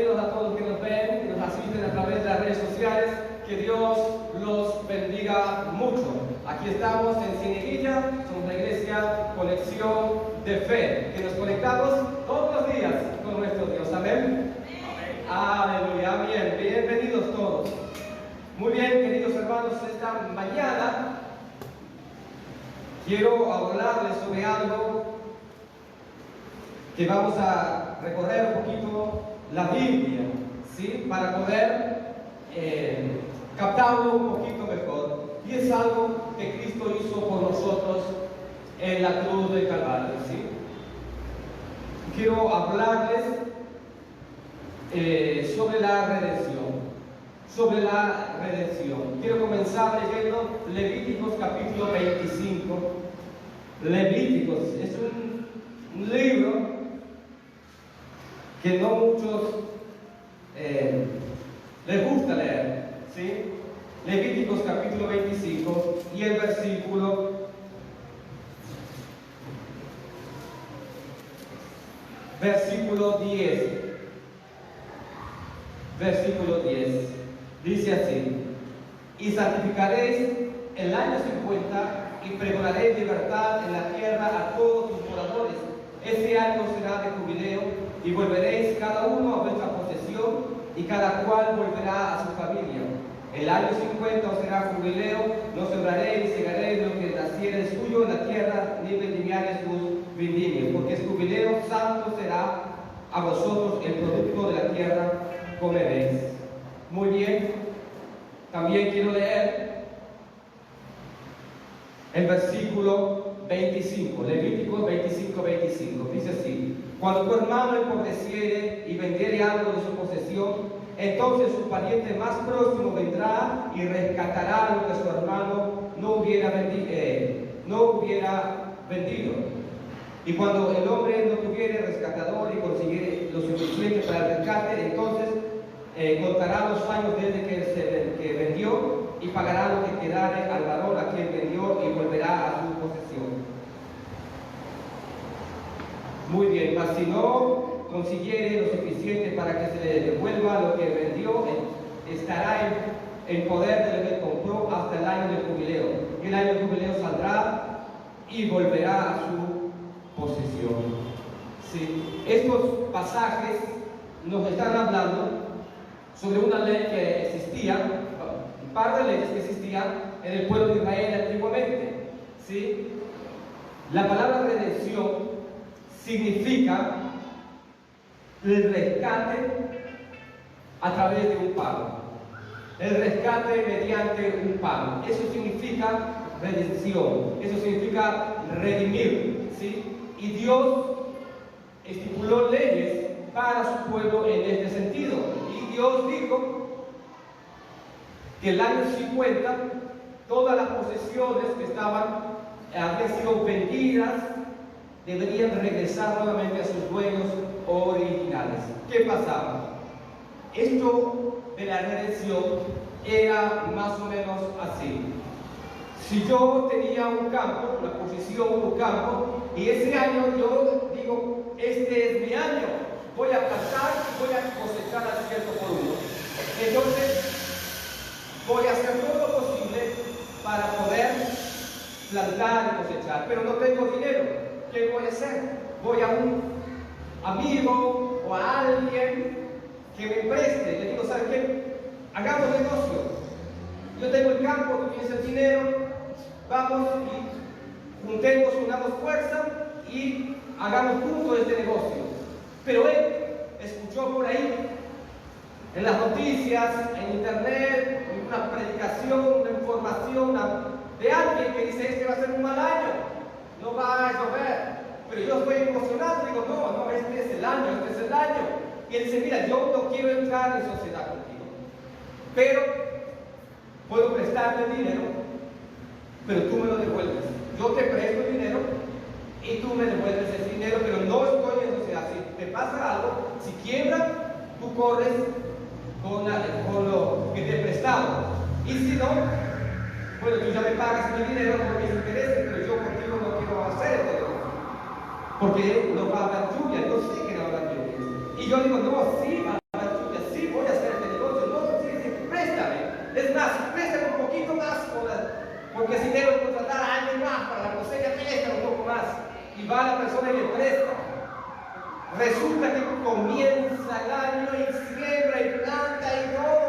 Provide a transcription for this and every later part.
bienvenidos a todos los que nos ven y nos asisten a través de las redes sociales. Que Dios los bendiga mucho. Aquí estamos en Cieneguilla, somos la iglesia Conexión de Fe, que nos conectamos todos los días con nuestro Dios. Amén. Aleluya, bien, bienvenidos todos. Muy bien, queridos hermanos, esta mañana quiero hablarles sobre algo que vamos a recorrer un poquito la Biblia, ¿sí? Para poder captarlo un poquito mejor. Y es algo que Cristo hizo por nosotros en la cruz del Calvario, ¿sí? Quiero hablarles sobre la redención. Sobre la redención. Quiero comenzar leyendo Levíticos capítulo 25. Levíticos es un libro que no muchos les gusta leer, ¿sí? Levíticos capítulo 25 y el versículo 10. Versículo 10 dice así: y santificaréis el año 50 y pregonaréis libertad en la tierra a todos sus moradores. Ese año será de jubileo y volveréis cada uno a vuestra posesión y cada cual volverá a su familia. El año 50 os será jubileo, no sembraréis ni segaréis lo que naciere suyo en la tierra, ni vendimiaréis sus vendimios, porque es jubileo santo será a vosotros, el producto de la tierra comeréis. Muy bien, también quiero leer el versículo 25, Levíticos 25. Dice así: cuando tu hermano empobreciere y vendiere algo de su posesión, entonces su pariente más próximo vendrá y rescatará lo que su hermano no hubiera vendido. Y cuando el hombre no tuviere rescatador y consiguiere lo suficiente para el rescate, entonces contará los años desde que vendió y pagará lo que quedare al varón a quien vendió y volverá a su posesión. Muy bien, mas si no consiguiere lo suficiente para que se le devuelva lo que vendió, estará en poder de lo que compró hasta el año del jubileo. Y el año del jubileo saldrá y volverá a su posesión. Sí. Estos pasajes nos están hablando sobre una ley que existía, un par de leyes que existían en el pueblo de Israel antiguamente. ¿Sí? La palabra redención significa el rescate a través de un pago. El rescate mediante un pago. Eso significa redención. Eso significa redimir, ¿sí? Y Dios estipuló leyes para su pueblo en este sentido. Y Dios dijo que el año 50 todas las posesiones que habían sido vendidas deberían regresar nuevamente a sus dueños originales. ¿Qué pasaba? Esto de la redención era más o menos así. Si yo tenía un campo, una posesión, un campo, y ese año yo digo, este es mi año, voy a plantar y voy a cosechar al ciento por uno. Entonces, voy a hacer todo lo posible para poder plantar y cosechar, pero no tengo dinero. ¿Qué voy a hacer? Voy a un amigo o a alguien que me preste. Le digo, ¿sabes qué? Hagamos negocio. Yo tengo el campo, tú tienes el dinero, vamos y juntemos, unamos fuerza y hagamos juntos este negocio. Pero él escuchó por ahí, en las noticias, en internet, en una predicación, una información de alguien que dice: este va a ser un mal año, no va a llover. Pero yo estoy emocionado, digo: no, este es el año. Y él dice: mira, yo no quiero entrar en sociedad contigo, pero puedo prestarte dinero, pero tú me lo devuelves. Yo te presto dinero y tú me devuelves ese dinero, pero no estoy en sociedad. Si te pasa algo, si quiebra, tú corres con lo que te he prestado. Y si no, bueno, tú ya me pagas mi dinero por mis intereses, pero yo contigo no quiero hacer esto. Porque no va a haber lluvia, yo sé que no va a haber lluvia. Y yo digo: no, sí va a haber persona le presta. Resulta que comienza el año y siembra y planta y todo,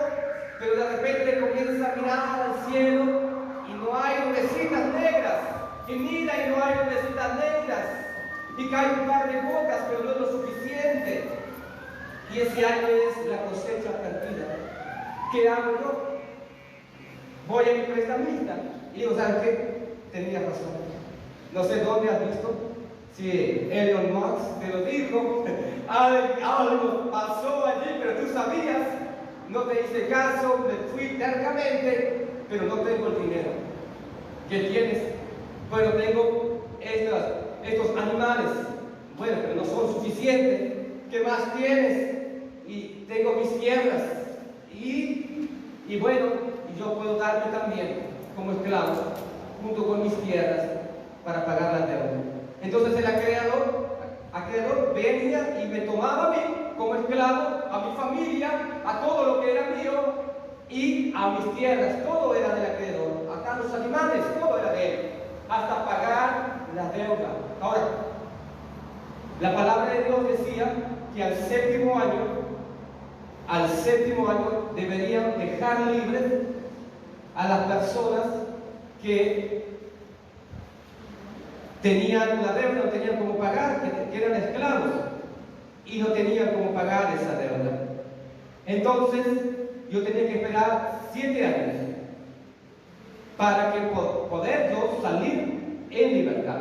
pero de repente comienza a mirar al cielo y no hay nubecitas negras. Y mira y no hay nubecitas negras. Y cae un par de gotas, pero no es lo suficiente. Y ese año es la cosecha perdida. ¿Qué hago yo? Voy a mi prestamista y digo, ¿sabes qué? Tenía razón. No sé dónde has visto. Si Elon Musk te lo dijo, algo pasó allí, pero tú sabías. No te hice caso, me fui tercamente, pero no tengo el dinero. ¿Qué tienes? Bueno, tengo estos animales. Bueno, pero no son suficientes. ¿Qué más tienes? Y tengo mis tierras. Y bueno, yo puedo darme también como esclavo, junto con mis tierras, para pagar la deuda. Entonces el acreedor venía y me tomaba a mí como esclavo, a mi familia, a todo lo que era mío y a mis tierras. Todo era del acreedor, hasta los animales, todo era de él, hasta pagar la deuda. Ahora, la palabra de Dios decía que al séptimo año deberían dejar libres a las personas que tenían la deuda, no tenían cómo pagar, que eran esclavos y no tenían cómo pagar esa deuda. Entonces yo tenía que esperar 7 años para que poder yo salir en libertad.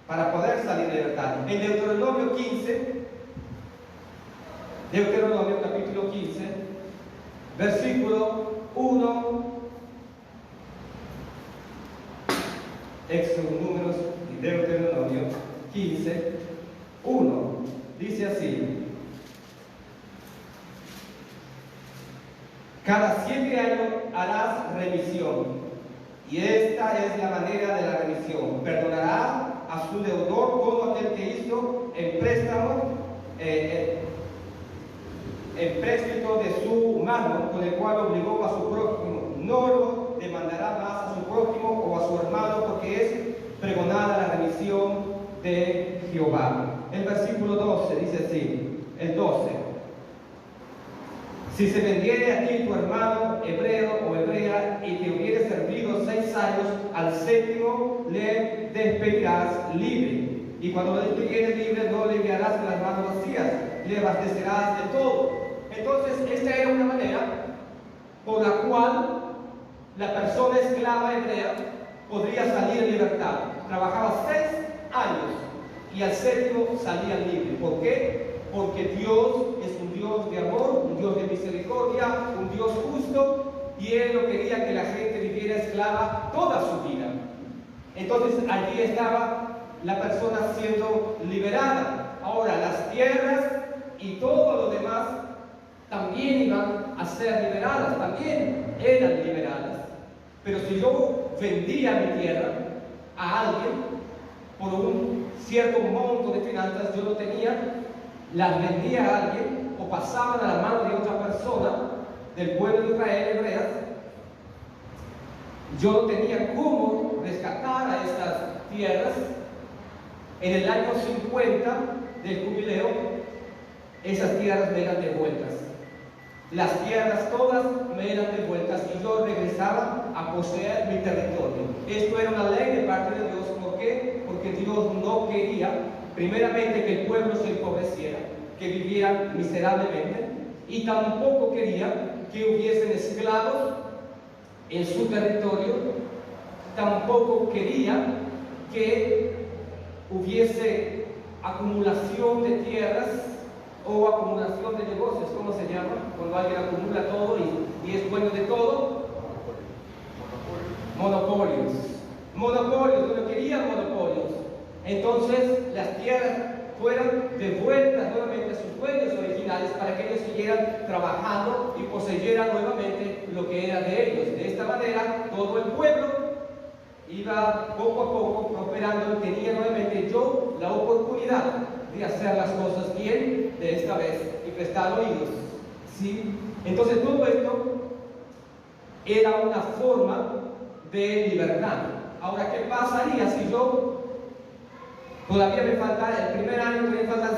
Para poder salir en libertad. En Deuteronomio 15, Deuteronomio capítulo 15, versículo 1, Éxodo, Números y Deuteronomio 15, 1, dice así: cada 7 años harás remisión, y esta es la manera de la remisión. Perdonará a su deudor todo aquel que hizo el préstamo, el préstamo de su mano, con el cual obligó a su prójimo. No lo demandará más a su prójimo o a su hermano, porque es pregonada la remisión de Jehová. El versículo 12 dice así, el 12: si se vendiere a ti tu hermano hebreo o hebrea y te hubiere servido 6 años, al séptimo le despedirás libre. Y cuando lo despidieres libre, no le enviarás las manos vacías, le abastecerás de todo. Entonces, esta era una manera por la cual la persona esclava hebrea podría salir en libertad. Trabajaba 6 años y al séptimo salía libre. ¿Por qué? Porque Dios es un Dios de amor, un Dios de misericordia, un Dios justo, y Él no quería que la gente viviera esclava toda su vida. Entonces allí estaba la persona siendo liberada. Ahora las tierras y todo lo demás también iban a ser liberadas, también eran liberadas. Pero si yo vendía mi tierra a alguien por un cierto monto de finanzas, yo no tenía, las vendía a alguien o pasaban a la mano de otra persona del pueblo de Israel, hebreas, yo no tenía cómo rescatar a estas tierras. En el año 50 del jubileo, esas tierras me eran devueltas. Las tierras todas me eran devueltas y yo regresaba a poseer mi territorio. Esto era una ley de parte de Dios. ¿Por qué? Porque Dios no quería, primeramente, que el pueblo se empobreciera, que vivieran miserablemente, y tampoco quería que hubiesen esclavos en su territorio. Tampoco quería que hubiese acumulación de tierras o acumulación de negocios. ¿Cómo se llama? Cuando alguien acumula todo y es dueño de todo. Monopolios. Monopolios, yo no quería monopolios. Entonces las tierras fueran devueltas nuevamente a sus dueños originales para que ellos siguieran trabajando y poseyeran nuevamente lo que era de ellos. De esta manera todo el pueblo iba poco a poco prosperando y tenía nuevamente yo la oportunidad de hacer las cosas bien de esta vez y prestar oídos. ¿Sí? Entonces todo esto era una forma de libertad. Ahora, ¿qué pasaría si yo Todavía me falta, el primer año todavía me faltan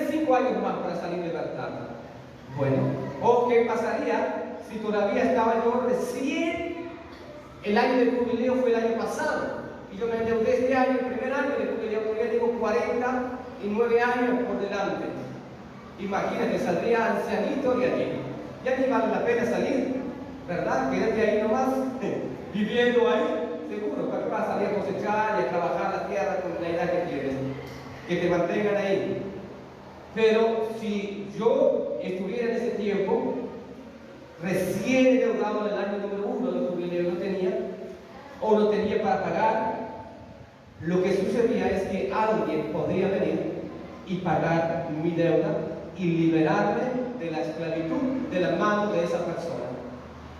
5 años más para salir de libertad. Bueno, ¿o qué pasaría si todavía estaba yo recién? El año del jubileo fue el año pasado y yo me endeudé este año, el primer año del jubileo, todavía tengo 49 años por delante. Imagínate, saldría ancianito de allí. Ya ni vale la pena salir, ¿verdad? Quédate ahí nomás, viviendo ahí. Seguro, vas a salir a cosechar y a trabajar la tierra con la edad que tienes, que te mantengan ahí. Pero si yo estuviera en ese tiempo, recién endeudado en el año número 1 del jubileo, no tenía, o no tenía para pagar, lo que sucedía es que alguien podría venir y pagar mi deuda y liberarme de la esclavitud de la mano de esa persona.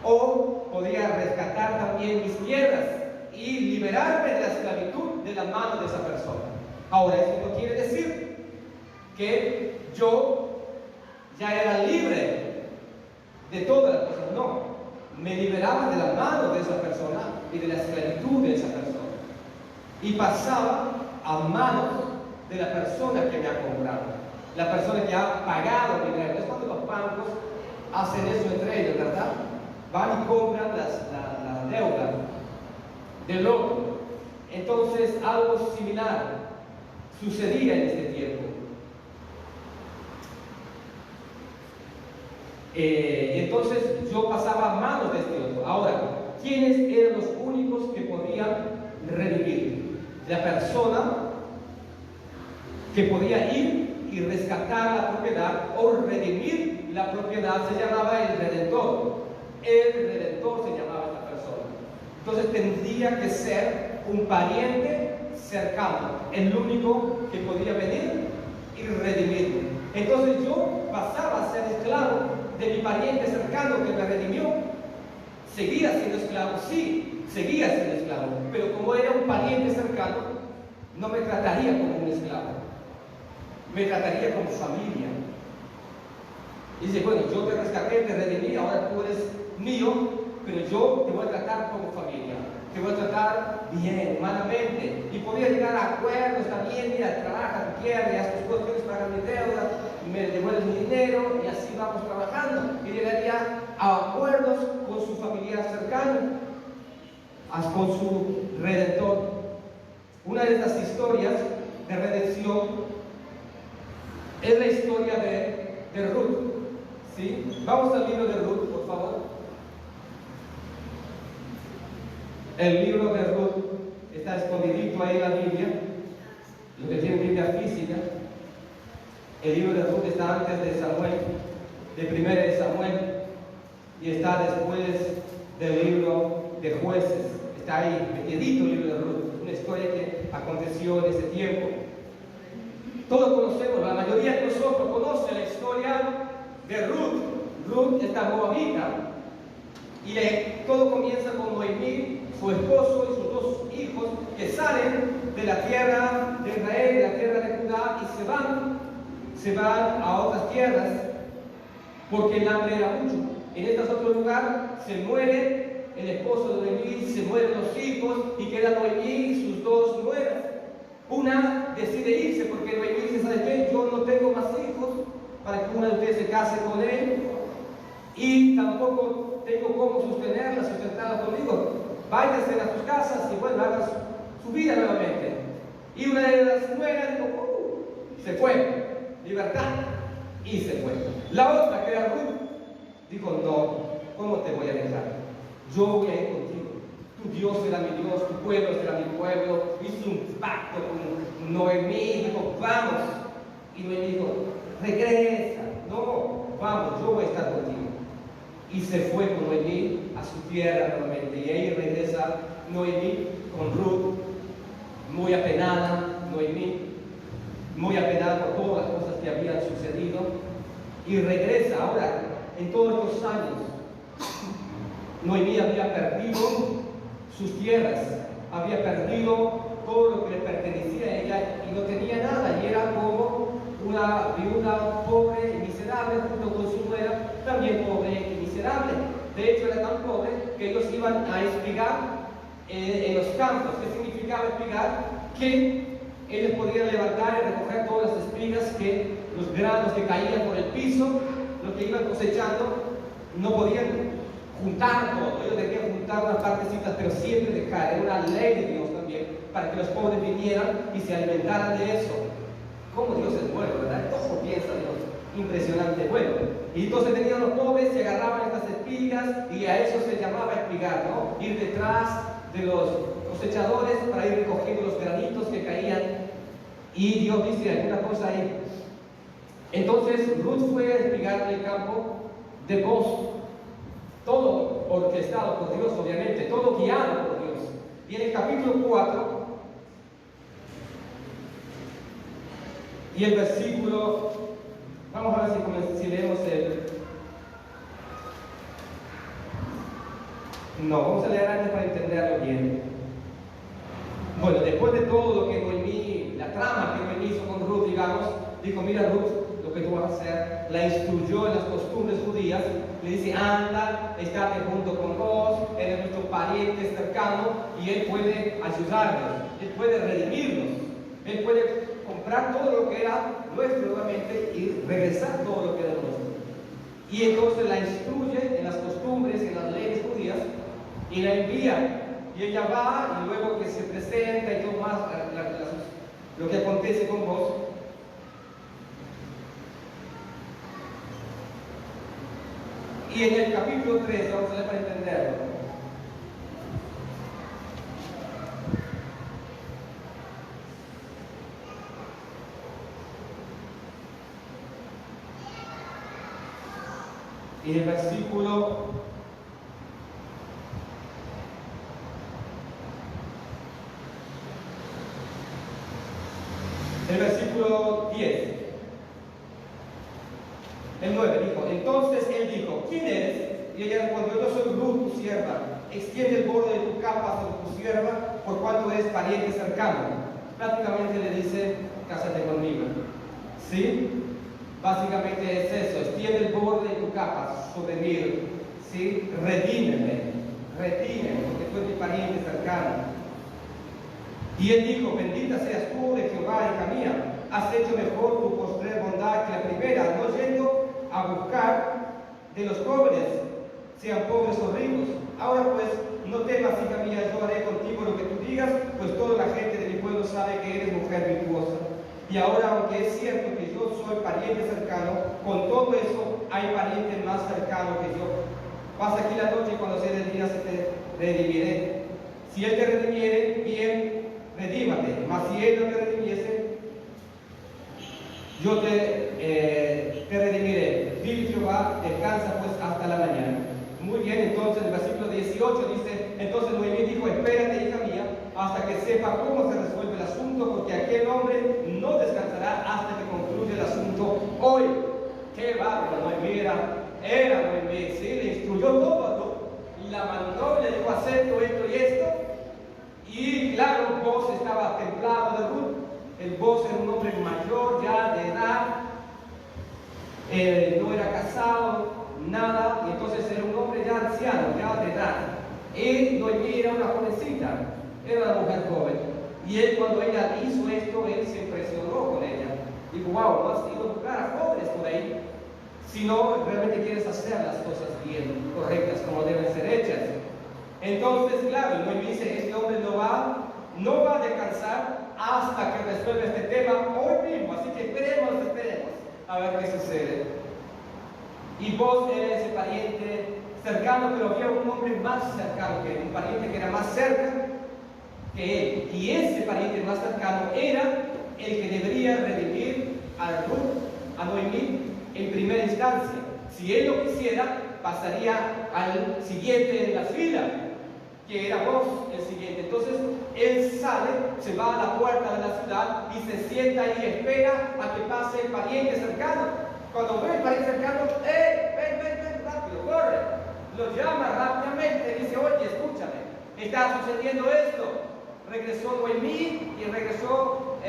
O podría rescatar también mis tierras y liberarme de la esclavitud de la mano de esa persona. Ahora, eso no quiere decir que yo ya era libre de todas las cosas, no. Me liberaba de la mano de esa persona y de la esclavitud de esa persona. Y pasaba a manos de la persona que me ha comprado, la persona que ha pagado mi deuda. Es cuando los bancos hacen eso entre ellos, ¿verdad? Van y compran la deuda del otro. Entonces algo similar sucedía en este tiempo. Entonces yo pasaba a manos de este otro. Ahora, ¿quiénes eran los únicos que podían redimir? La persona que podía ir y rescatar la propiedad o redimir la propiedad se llamaba el Redentor. El Redentor se llamaba esta persona. Entonces tendría que ser un pariente cercano, el único que podía venir y redimirme. Entonces yo pasaba a ser esclavo de mi pariente cercano que me redimió. Seguía siendo esclavo, sí, seguía siendo esclavo, pero como era un pariente cercano, no me trataría como un esclavo, me trataría como familia. Y dice, bueno, yo te rescaté, te redimí, ahora tú eres mío, pero yo te voy a tratar como familia, te voy a tratar bien, humanamente, y podía llegar a acuerdos también. Mira, trabaja tu tierra, y haz tus cosas, tienes que pagar mi deuda, me devuelves mi dinero, y así vamos trabajando. Y llegaría a acuerdos con su familiar cercano, con su Redentor. Una de estas historias de redención es la historia de Ruth. ¿Sí? Vamos al libro de Ruth, por favor. El libro de Ruth está escondidito ahí en la Biblia. Los que tienen Biblia física. El libro de Ruth está antes de Samuel, de 1 de Samuel, y está después del libro de Jueces. Está ahí, metidito el libro de Ruth. Una historia que aconteció en ese tiempo. Todos conocemos, la mayoría de nosotros conoce la historia de Ruth. Ruth está moabita, y todo comienza con Noemí, su esposo y sus 2 hijos que salen de la tierra de Israel, de la tierra de Judá, y se van a otras tierras porque el hambre era mucho. En este otro lugar se muere el esposo de Noemí, se mueren los hijos y queda Noemí y sus 2 nueras. Una decide irse porque Noemí dice, ¿sabe qué? Yo no tengo más hijos para que una de ustedes se case con él, y tampoco tengo cómo sustentarla conmigo. Váyanse a sus casas y bueno, hagan su vida nuevamente. Y una de las nueras dijo, se fue, libertad, y se fue. La otra, que era Ruth, dijo, no, ¿cómo te voy a dejar? Yo voy a ir contigo. Tu Dios será mi Dios, tu pueblo será mi pueblo. Hizo un pacto con Noemí, dijo, vamos. Y Noemí dijo, regresa, no, vamos, yo voy a estar contigo. Y se fue con Noemí a su tierra nuevamente. Y ahí regresa Noemí con Ruth, muy apenada, Noemí, muy apenada por todas las cosas que habían sucedido. Y regresa ahora, en todos estos años, Noemí había perdido sus tierras, había perdido todo lo que le pertenecía a ella y no tenía nada, y era como una viuda pobre y miserable junto con su nuera, también pobre y miserable. De hecho, era tan pobre que ellos iban a espigar en los campos. ¿Qué significaba espigar? Que ellos podían levantar y recoger todas las espigas, los granos que caían por el piso, los que iban cosechando, no podían juntar todo, ellos debían juntar unas partecitas, pero siempre dejar, era una ley de Dios también, para que los pobres vinieran y se alimentaran de eso. Cómo Dios es bueno, ¿verdad? Todo piensa Dios, impresionante, bueno. Y entonces venían los pobres, se agarraban estas espigas, y a eso se llamaba espigar, ¿no? Ir detrás de los cosechadores para ir recogiendo los granitos que caían. Y Dios dice alguna cosa ahí. Entonces Ruth fue a espigar en el campo de Boz, todo orquestado por Dios, obviamente, todo guiado por Dios. Y en el capítulo 4 y el versículo, vamos a ver si leemos no, vamos a leer antes para entenderlo bien. Bueno, después de todo lo que Noemí, la trama que Noemí hizo con Ruth, digamos, dijo: mira Ruth, lo que tú vas a hacer, la instruyó en las costumbres judías, le dice: anda, estate junto con vos, eres nuestro pariente cercano, y él puede ayudarnos, él puede redimirnos, él puede comprar todo lo que era nuestro nuevamente y regresar todo lo que era nuestro. Y entonces la instruye en las costumbres, en las leyes judías, y la envía. Y ella va, y luego que se presenta y todo más, lo que acontece con vos. Y en el capítulo 3, vamos a ver para entenderlo. Y el versículo El versículo 10, el 9 dijo: entonces él dijo: ¿quién eres? Y ella respondió: yo soy Ruth, tu sierva. Extiende el borde de tu capa sobre tu sierva, por cuanto eres pariente cercano. Prácticamente le dice: cásate conmigo. ¿Sí? Básicamente es eso: extiende el borde de tu capa sobre mí. ¿Sí? Redímeme, porque tú eres mi pariente cercano. Y él dijo: bendita seas tú de Jehová, hija mía, has hecho mejor tu postrer bondad que la primera, no yendo a buscar de los jóvenes, sean pobres o ricos. Ahora pues, no temas, hija mía, yo haré contigo lo que tú digas, pues toda la gente de mi pueblo sabe que eres mujer virtuosa. Y ahora, aunque es cierto que yo soy pariente cercano, con todo eso hay pariente más cercano que yo. Pasa aquí la noche y cuando sea el día se te redimiré. Si él te redimiere, bien, redímate, mas si él no te redimiese, yo te redimiré. Vive Jehová, descansa pues hasta la mañana. Muy bien, entonces el versículo 18 dice: entonces Noemí dijo: espérate, hija mía, hasta que sepa cómo se resuelve el asunto, porque aquel hombre no descansará hasta que concluya el asunto hoy. Qué bárbaro, Noemí era Noemí, ¿sí? Le instruyó todo, y la mandó, le dijo: hacer esto y esto. Y claro, Boz estaba templado de Ruth. El Boz era un hombre mayor ya de edad, no era casado, nada, y entonces era un hombre ya anciano, ya de edad. Y Noemí era una jovencita, era una mujer joven. Y él, cuando ella hizo esto, él se impresionó con ella. Dijo: wow, no has ido a buscar a jóvenes por ahí, si no realmente quieres hacer las cosas bien, correctas, como deben ser hechas. Entonces, claro, Noemí dice: este hombre no va a descansar hasta que resuelva este tema hoy mismo, así que esperemos a ver qué sucede. Y vos eres ese pariente cercano, pero había un hombre más cercano que él, un pariente que era más cerca que él, y ese pariente más cercano era el que debería redimir a Ruth, a Noemí, en primera instancia. Si él lo quisiera, pasaría al siguiente en la fila, que era vos el siguiente. Entonces él sale, se va a la puerta de la ciudad y se sienta ahí y espera a que pase el pariente cercano. Cuando ve el pariente cercano: ven, rápido, corre. Lo llama rápidamente, dice: oye, escúchame, está sucediendo esto. Regresó Noemí y regresó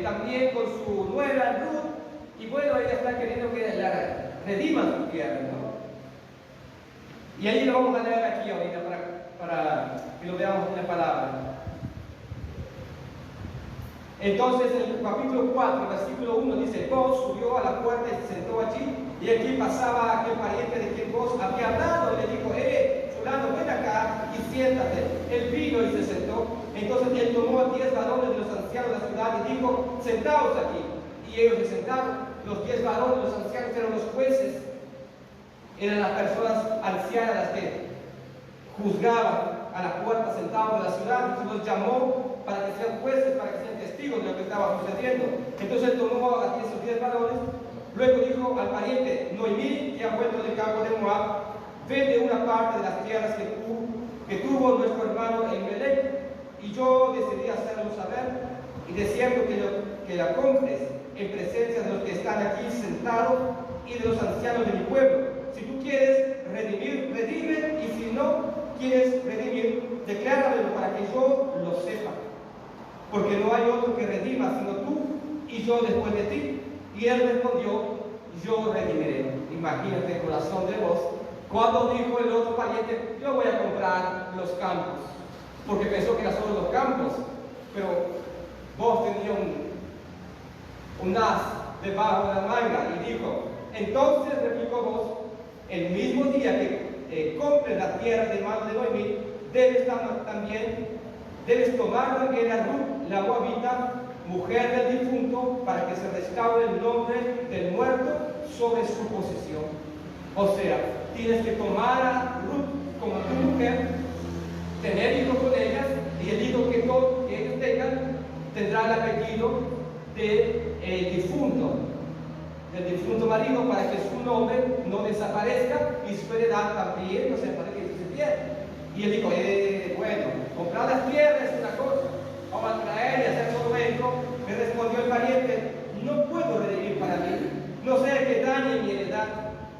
también con su nuera Ruth, y bueno, ella está queriendo que la rediman su tierra, ¿no? Y ahí lo vamos a leer aquí ahorita para que lo veamos en la palabra. Entonces en el capítulo 4, versículo 1 dice, Boaz subió a la puerta y se sentó allí, y aquí pasaba aquel pariente de quien Boaz había hablado, y le dijo, fulano, ven acá y siéntate. Él vino y se sentó. Entonces él tomó a 10 varones de los ancianos de la ciudad y dijo, sentaos aquí. Y ellos se sentaron. Los 10 varones, los ancianos, eran los jueces, eran las personas ancianas las que juzgaban a la puerta sentados de la ciudad. Entonces los llamó para que sean jueces, para que sean testigos de lo que estaba sucediendo. Entonces él tomó a esos 10 varones. Luego dijo al pariente Noemí, que ha vuelto del campo de Moab, vende una parte de las tierras que tuvo nuestro hermano Elimelech, y yo decidí hacerlo saber, y deseando que la compres en presencia de los que están aquí sentados y de los ancianos de mi pueblo. Si tú quieres redimir, redime, y si no quieres redimir, decláramelo para que yo lo sepa. Porque no hay otro que redima sino tú y yo después de ti. Y él respondió, yo redimiré. Imagínate el corazón de vos. Cuando dijo el otro pariente, yo voy a comprar los campos, porque pensó que eran solo los campos, pero vos tenías un as debajo de la manga, y dijo, entonces replicó vos, el mismo día que compres la tierra de mano de Noemí, debes tomar también a Ruth, la moabita, mujer del difunto, para que se restaure el nombre del muerto sobre su posesión. O sea, tienes que tomar a Ruth como tu mujer, tener hijos con ellas, y el hijo que ellos tengan tendrá el apellido del difunto marido, para que su nombre no desaparezca y su heredad también no se pierda. Y él dijo, bueno, comprar las tierras es una cosa, vamos a traer y hacer todo esto. Me respondió el pariente, no puedo redimir para mí, no sea que dañe mi heredad.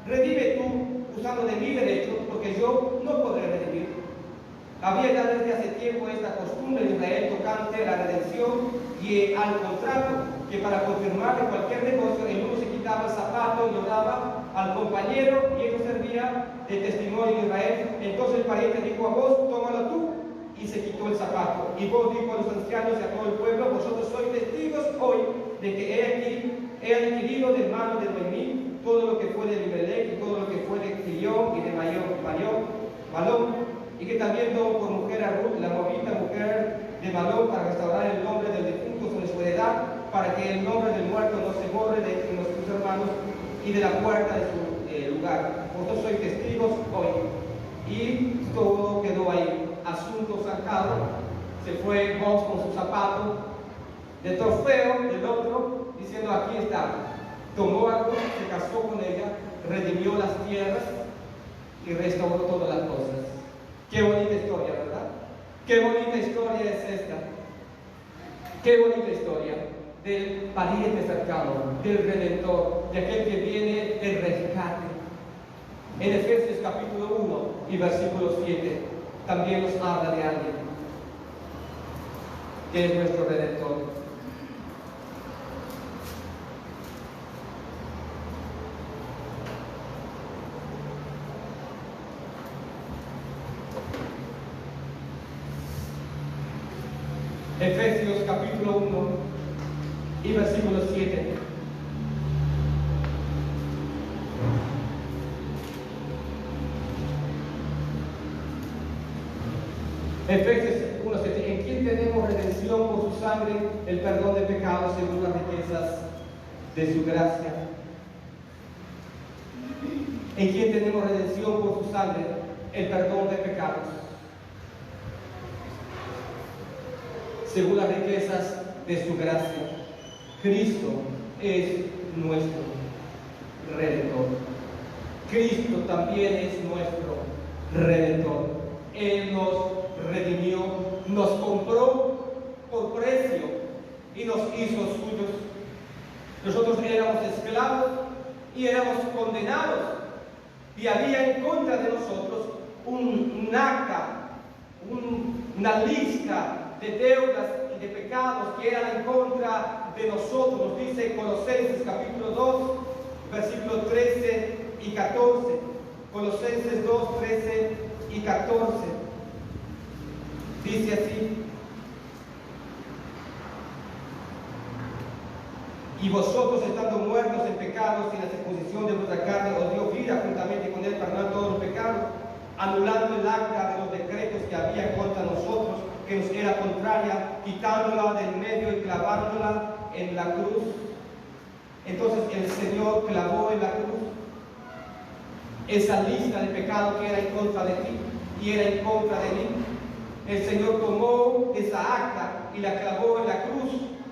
Redime tú usando de mi derecho, porque yo no podré redimir. Había ya desde hace tiempo esta costumbre en Israel tocante a la redención y al contrato, que para confirmar en cualquier negocio el uno se quitaba el zapato y lo daba al compañero, y eso servía de testimonio en Israel. Entonces el pariente dijo a vos, tómalo tú, y se quitó el zapato. Y vos dijo a los ancianos y a todo el pueblo, vosotros sois testigos hoy de que he adquirido de mano de Noemí todo lo que fue de Elimelech y todo lo que fue de Quilión y de Malón, y que también tomó por mujer a Ruth, la moabita, mujer de Malón, para restaurar el nombre del difunto sobre su heredad, para que el nombre del muerto no se borre de entre nuestros hermanos y de la puerta de su lugar. Vosotros sois testigos hoy. Y todo quedó ahí. Asunto sacado. Se fue Boaz con su zapato de trofeo del otro, diciendo, aquí está. Tomó algo, se casó con ella, redimió las tierras y restauró todas las cosas. Qué bonita historia, ¿verdad? Qué bonita historia es esta. Qué bonita historia del pariente cercano, del Redentor, de aquel que viene del rescate. En Efesios capítulo 1 y versículo 7 también nos habla de alguien que es nuestro Redentor. Efesios capítulo 1 y versículo 7. Efesios 1:7. En quien tenemos redención por su sangre, el perdón de pecados según las riquezas de su gracia. En quien tenemos redención por su sangre, el perdón de pecados según las riquezas de su gracia. Cristo es nuestro Redentor. Cristo también es nuestro Redentor. Él nos redimió, nos compró por precio y nos hizo suyos. Nosotros éramos esclavos y éramos condenados, y había en contra de nosotros un acta, una lista de deudas y de pecados que eran en contra de nosotros. Nos dice Colosenses capítulo 2, versículos 13 y 14. Colosenses 2, 13 y 14. Dice así: Y vosotros, estando muertos en pecados y en la circuncisión de vuestra carne, os dio vida juntamente con él para perdonar todos los pecados, anulando el acta de los decretos que había contra nosotros, que nos era contraria, quitándola del medio y clavándola en la cruz. Entonces el Señor clavó en la cruz esa lista de pecado que era en contra de ti y era en contra de mí. El Señor tomó esa acta y la clavó en la cruz,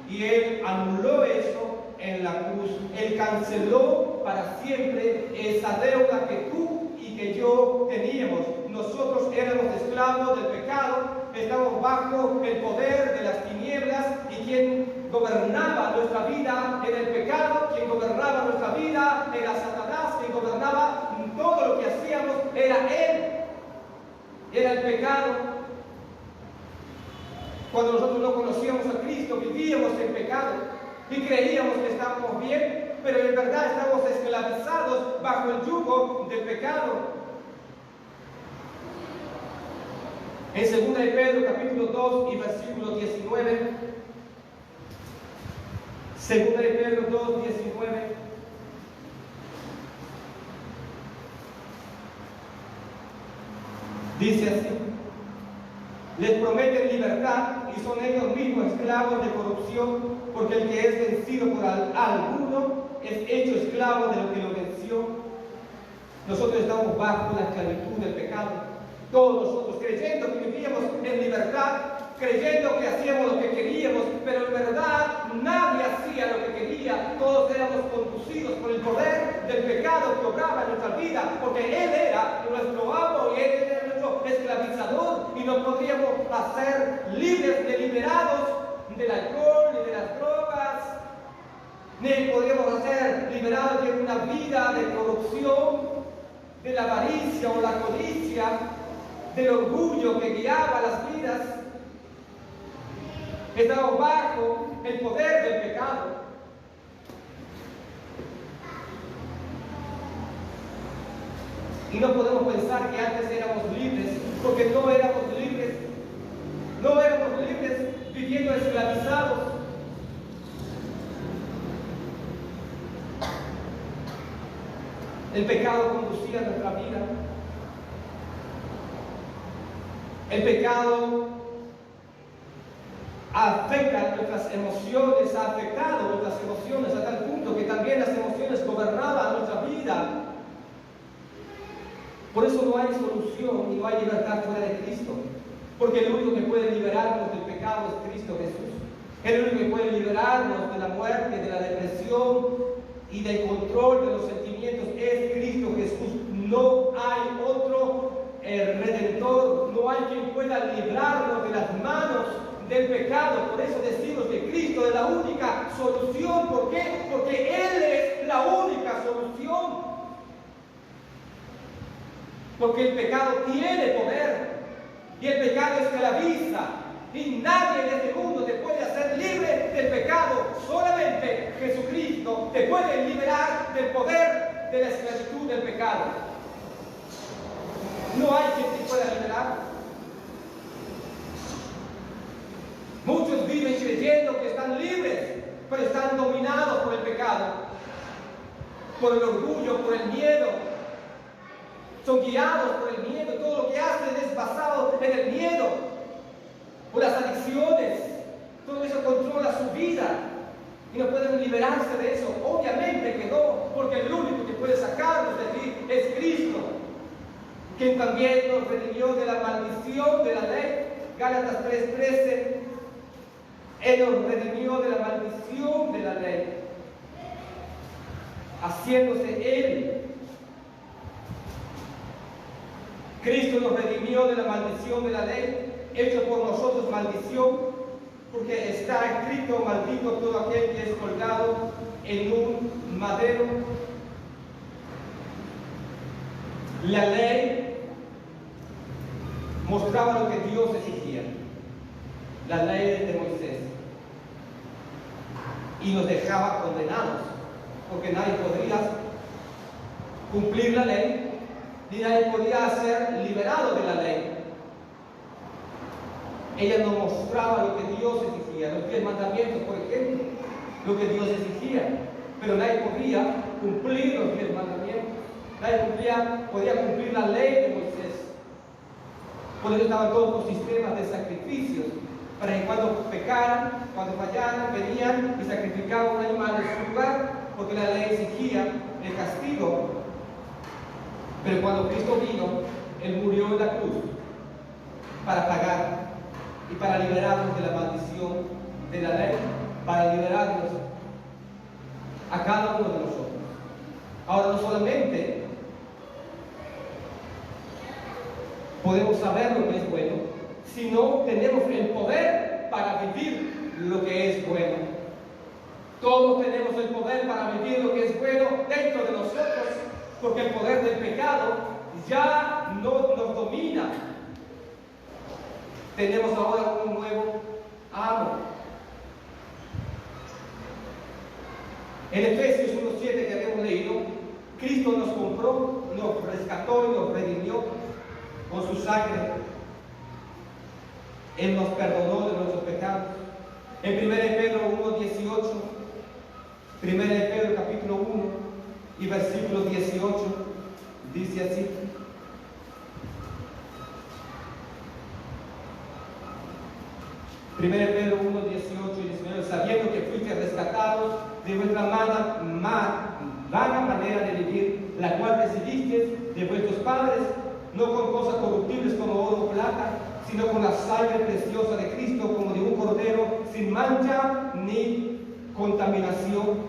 y Él anuló eso en la cruz. Él canceló para siempre esa deuda que tú y que yo teníamos. Nosotros éramos esclavos del pecado, estábamos bajo el poder de las tinieblas, y quien gobernaba nuestra vida era el pecado, quien gobernaba nuestra vida era Satanás, quien gobernaba todo lo que hacíamos era Él, era el pecado. Cuando nosotros no conocíamos a Cristo, vivíamos en pecado y creíamos que estábamos bien, pero en verdad estábamos esclavizados bajo el yugo del pecado. En 2 de Pedro capítulo 2 y versículo 19, 2 de Pedro 2, 19, dice así: les prometen libertad y son ellos mismos esclavos de corrupción, porque el que es vencido por alguno es hecho esclavo de lo que lo venció. Nosotros estamos bajo la esclavitud del pecado, todos nosotros, creyendo que vivíamos en libertad, creyendo que hacíamos lo que queríamos, pero en verdad nadie hacía lo que quería. Todos éramos conducidos por el poder del pecado que obraba en nuestra vida, porque Él era nuestro amo y Él era nuestro esclavizador, y no podríamos hacer libres ni liberados del alcohol ni de las drogas, ni podríamos hacer liberados de una vida de corrupción, de la avaricia o la codicia, del orgullo que guiaba las vidas. Estamos bajo el poder del pecado. Y no podemos pensar que antes éramos libres, porque no éramos libres. No éramos libres viviendo esclavizados. El pecado conducía nuestra vida. El pecado afecta nuestras emociones, ha afectado nuestras emociones a tal punto que también las emociones gobernaban nuestra vida. Por eso no hay solución y no hay libertad fuera de Cristo, porque el único que puede liberarnos del pecado es Cristo Jesús. El único que puede liberarnos de la muerte, de la depresión y del control de los sentimientos es Cristo Jesús. No hay otro redentor, no hay quien pueda librarnos de las manos del pecado. Por eso decimos que Cristo es la única solución. ¿Por qué? Porque Él es la única solución. Porque el pecado tiene poder y el pecado esclaviza, y nadie en este mundo te puede hacer libre del pecado. Solamente Jesucristo te puede liberar del poder de la esclavitud del pecado. No hay quien te pueda liberar. Muchos viven creyendo que están libres, pero están dominados por el pecado, por el orgullo, por el miedo. Son guiados por el miedo. Todo lo que hacen es basado en el miedo, por las adicciones. Todo eso controla su vida y no pueden liberarse de eso. Obviamente que no, porque el único que puede sacarlos de ti es Cristo, quien también nos redimió de la maldición de la ley. Gálatas 3:13. Él nos redimió de la maldición de la ley, haciéndose Él. Cristo nos redimió de la maldición de la ley, hecho por nosotros maldición, porque está escrito: maldito todo aquel que es colgado en un madero. La ley mostraba lo que Dios exigía, la ley de Moisés, y nos dejaba condenados, porque nadie podría cumplir la ley, ni nadie podía ser liberado de la ley. Ella nos mostraba lo que Dios exigía, los 10 mandamientos, por ejemplo, lo que Dios exigía, pero nadie podía cumplir los 10 mandamientos. Nadie podía cumplir la ley de Moisés. Por eso estaban todos los sistemas de sacrificios, para que cuando pecaran, cuando fallaran, venían y sacrificaban un animal en su lugar, porque la ley exigía el castigo. Pero cuando Cristo vino, Él murió en la cruz para pagar y para liberarnos de la maldición de la ley, para liberarnos a cada uno de nosotros. Ahora, no solamente podemos saber lo que es bueno, sino tenemos el poder para vivir lo que es bueno. Todos tenemos el poder para vivir lo que es bueno dentro de nosotros, porque el poder del pecado ya no nos domina. Tenemos ahora un nuevo amo. En Efesios 1:7 que habíamos leído, Cristo nos compró, nos rescató y nos redimió con su sangre. Él nos perdonó de nuestros pecados. En 1 Pedro 1:18, 1 Pedro capítulo 1 y versículo 18, dice así: Primero Pedro 1, 18 y 19, sabiendo que fuiste rescatados de vuestra vana manera de vivir, la cual recibisteis de vuestros padres, no con cosas corruptibles como oro o plata, sino con la sangre preciosa de Cristo, como de un cordero, sin mancha ni contaminación.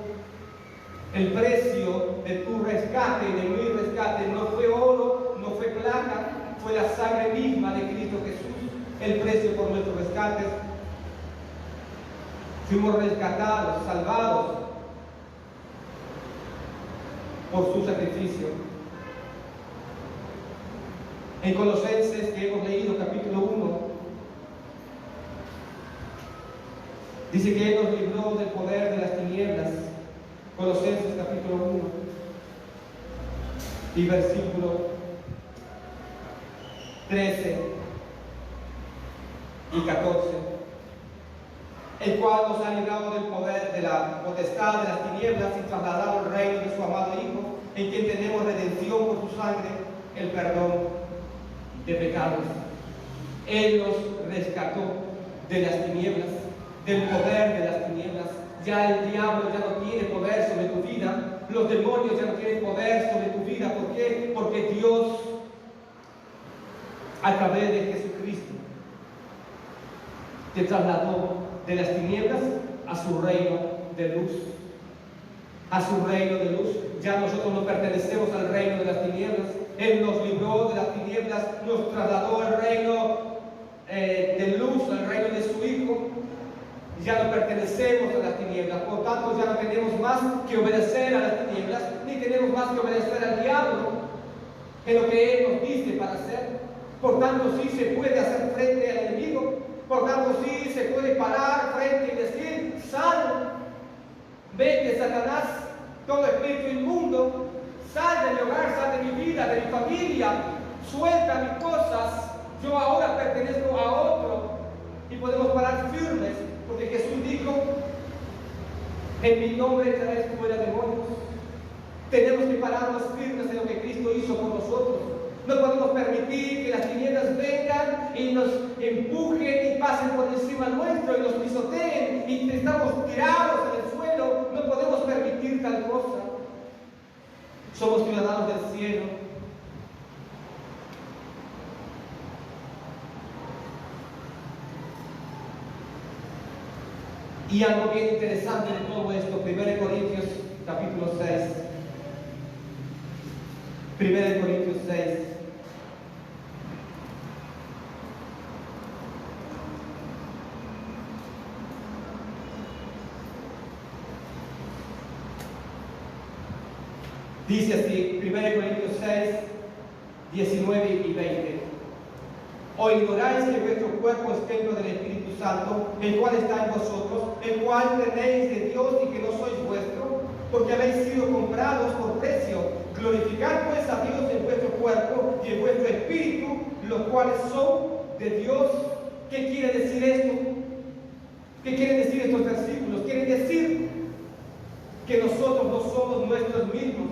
El precio de tu rescate y de mi rescate no fue oro, no fue plata, fue la sangre misma de Cristo Jesús, el precio por nuestros rescates. Fuimos rescatados, salvados por su sacrificio. En Colosenses, que hemos leído, capítulo 1, dice que Él nos libró del poder de las tinieblas. Colosenses, capítulo 1 y versículo 13 y 14. El cual nos ha librado del poder de la potestad de las tinieblas y trasladado al reino de su amado Hijo, en quien tenemos redención por su sangre, el perdón de pecados. Él nos rescató de las tinieblas, del poder de las tinieblas. Ya el diablo ya no tiene poder sobre tu vida, los demonios ya no tienen poder sobre tu vida. ¿Por qué? Porque Dios, a través de Jesucristo, te trasladó de las tinieblas a su reino de luz. A su reino de luz. Ya nosotros no pertenecemos al reino de las tinieblas. Él nos libró de las tinieblas, nos trasladó al reino de luz, al reino de su Hijo. Ya no pertenecemos a las tinieblas, por tanto ya no tenemos más que obedecer a las tinieblas, ni tenemos más que obedecer al diablo en lo que Él nos dice para hacer. Por tanto sí se puede hacer frente al enemigo. Por tanto, sí se puede parar frente y decir: sal, vete, Satanás, todo espíritu inmundo, sal de mi hogar, sal de mi vida, de mi familia, suelta mis cosas, yo ahora pertenezco a otro. Y podemos parar firmes, porque Jesús dijo: en mi nombre traes fuera demonios. Tenemos que pararnos firmes en lo que Cristo hizo por nosotros. No podemos permitir que las tinieblas vengan y nos empujen y pasen por encima nuestro y nos pisoteen y estamos tirados en el suelo. No podemos permitir tal cosa. Somos ciudadanos del cielo. Y algo bien interesante de todo esto, 1 Corintios capítulo 6. 1 Corintios 6. Dice así, 1 Corintios 6, 19 y 20. ¿O ignoráis que vuestro cuerpo es templo del Espíritu Santo, el cual está en vosotros, el cual tenéis de Dios y que no sois vuestro? Porque habéis sido comprados por precio. Glorificad pues a Dios en vuestro cuerpo y en vuestro espíritu, los cuales son de Dios. ¿Qué quiere decir esto? ¿Qué quieren decir estos versículos? Quieren decir que nosotros no somos nuestros mismos,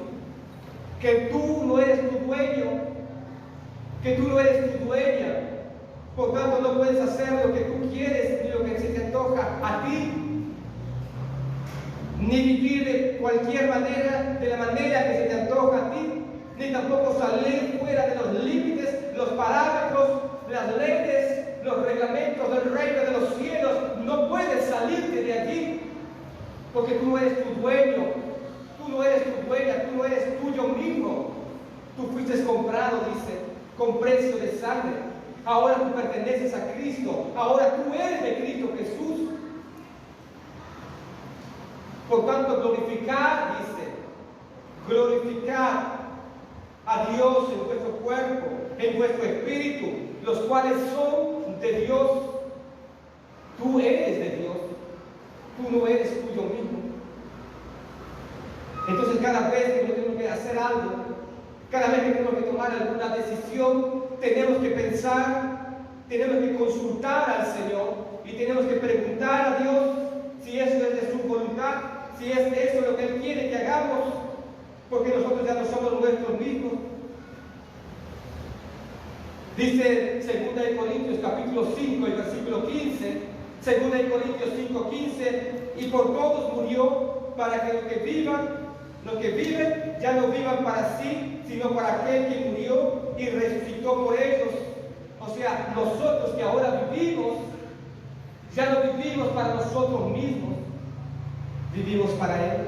que tú no eres tu dueño, que tú no eres tu dueña. Por tanto, no puedes hacer lo que tú quieres ni lo que se te antoja a ti, ni vivir de cualquier manera, de la manera que se te antoja a ti, ni tampoco salir fuera de los límites, los parámetros, las leyes, los reglamentos del reino de los cielos. No puedes salirte de allí, porque tú no eres tu dueño, tú no eres tu dueña, tú no eres tuyo mismo. Tú fuiste comprado, dice, con precio de sangre. Ahora tú perteneces a Cristo, ahora tú eres de Cristo Jesús. Por tanto, glorificar, dice, glorificar a Dios en vuestro cuerpo, en vuestro espíritu, los cuales son de Dios. Tú eres de Dios, tú no eres tuyo mismo. Entonces, cada vez que tenemos que hacer algo, cada vez que tenemos que tomar alguna decisión, tenemos que pensar, tenemos que consultar al Señor y tenemos que preguntar a Dios si eso es de su voluntad, si es eso lo que Él quiere que hagamos, porque nosotros ya no somos nuestros mismos. Dice 2 Corintios capítulo 5 y versículo 15, 2 Corintios 5, 15, y por todos murió, para que los que viven ya no vivan para sí, sino para aquel que murió y resucitó por ellos. O sea, nosotros que ahora vivimos, ya no vivimos para nosotros mismos, vivimos para Él.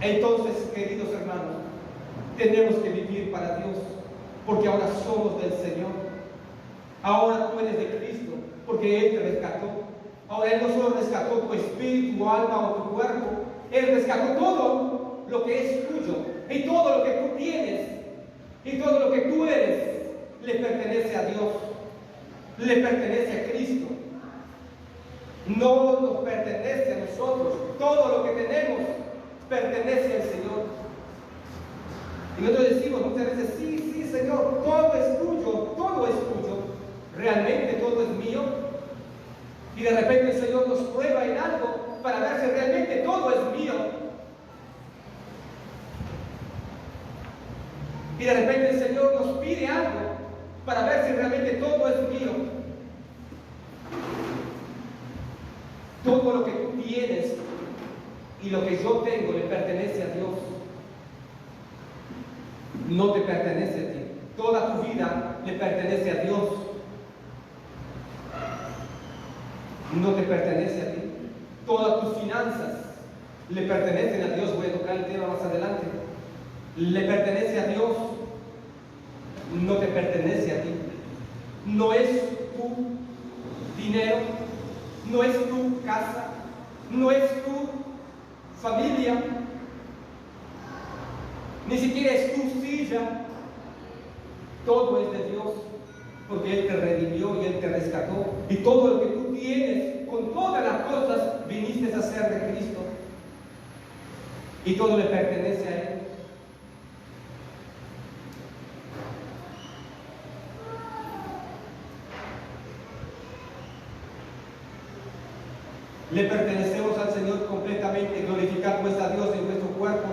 Entonces, queridos hermanos, tenemos que vivir para Dios, porque ahora somos del Señor. Ahora tú eres de Cristo, porque Él te rescató. Ahora Él no solo rescató tu espíritu, tu alma o tu cuerpo, Él rescató todo lo que es tuyo, y todo lo que tú tienes, y todo lo que tú eres, le pertenece a Dios, le pertenece a Cristo. No nos pertenece a nosotros. Todo lo que tenemos pertenece al Señor. Y nosotros decimos muchas veces, sí, Señor, todo es tuyo, todo es tuyo. Realmente todo es mío. Y de repente el Señor nos prueba en algo para ver si realmente todo es mío. Y de repente el Señor nos pide algo para ver si realmente todo es mío. Todo lo que tú tienes y lo que yo tengo le pertenece a Dios. No te pertenece a ti. Toda tu vida le pertenece a Dios. No te pertenece a ti. Todas tus finanzas le pertenecen a Dios. Voy a tocar el tema más adelante. Le pertenece a Dios. No te pertenece a ti. No es tu dinero, no es tu casa, no es tu familia, ni siquiera es tu silla. Todo es de Dios, porque Él te redimió y Él te rescató. Y todo lo que tú tienes, con todas las cosas, viniste a ser de Cristo. Y todo le pertenece a Él. Le pertenecemos al Señor completamente. Glorificad pues a Dios en vuestro cuerpo.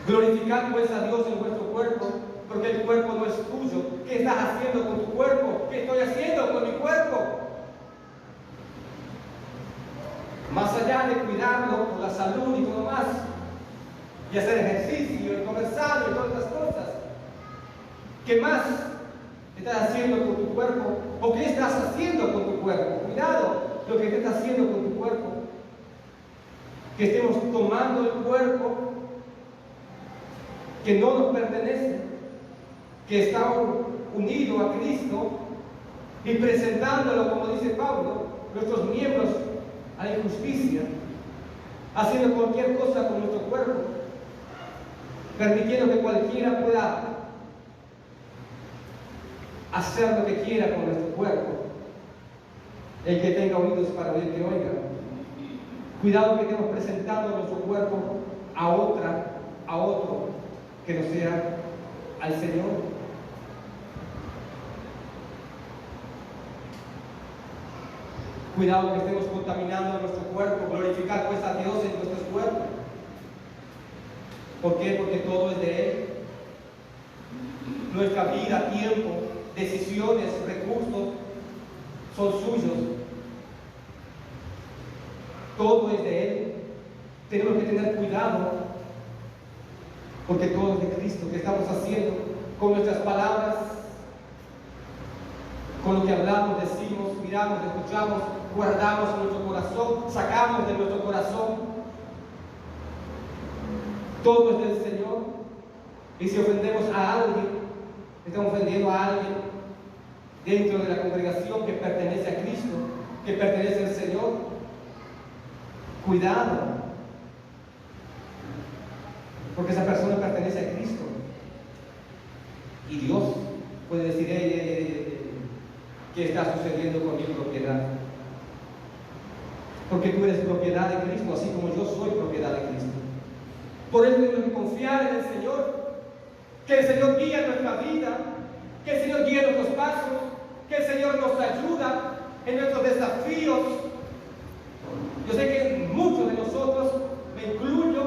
Glorificad pues a Dios en vuestro cuerpo, porque el cuerpo no es tuyo. ¿Qué estás haciendo con tu cuerpo? ¿Qué estoy haciendo con mi cuerpo? Más allá de cuidarlo por la salud y todo más, y hacer ejercicio y comer sano y todas estas cosas, ¿qué más estás haciendo con tu cuerpo? ¿O qué estás haciendo con tu cuerpo? Cuidado lo que estás haciendo con tu cuerpo. Que estemos tomando el cuerpo que no nos pertenece, que está unido a Cristo, y presentándolo, como dice Pablo, nuestros miembros a la injusticia, haciendo cualquier cosa con nuestro cuerpo, permitiendo que cualquiera pueda hacer lo que quiera con nuestro cuerpo. El que tenga oídos para oír, que oiga. Cuidado que estemos presentando nuestro cuerpo a otro que no sea al Señor. Cuidado que estemos contaminando nuestro cuerpo. Glorificar pues a Dios en nuestros cuerpos. ¿Por qué? Porque todo es de Él. Nuestra vida, tiempo, decisiones, recursos son suyos. Todo es de Él. Tenemos que tener cuidado, porque todo es de Cristo. ¿Qué estamos haciendo con nuestras palabras? Con lo que hablamos, decimos, miramos, escuchamos, guardamos en nuestro corazón, sacamos de nuestro corazón. Todo es del Señor. Y si ofendemos a alguien, estamos ofendiendo a alguien dentro de la congregación que pertenece a Cristo, que pertenece al Señor. Cuidado, porque esa persona pertenece a Cristo. Y Dios puede decir, ¿qué está sucediendo con mi propiedad? Porque tú eres propiedad de Cristo, así como yo soy propiedad de Cristo. Por eso tenemos que confiar en el Señor, que el Señor guía nuestra vida, que el Señor guía nuestros pasos, que el Señor nos ayuda en nuestros desafíos. Yo sé que muchos de nosotros, me incluyo,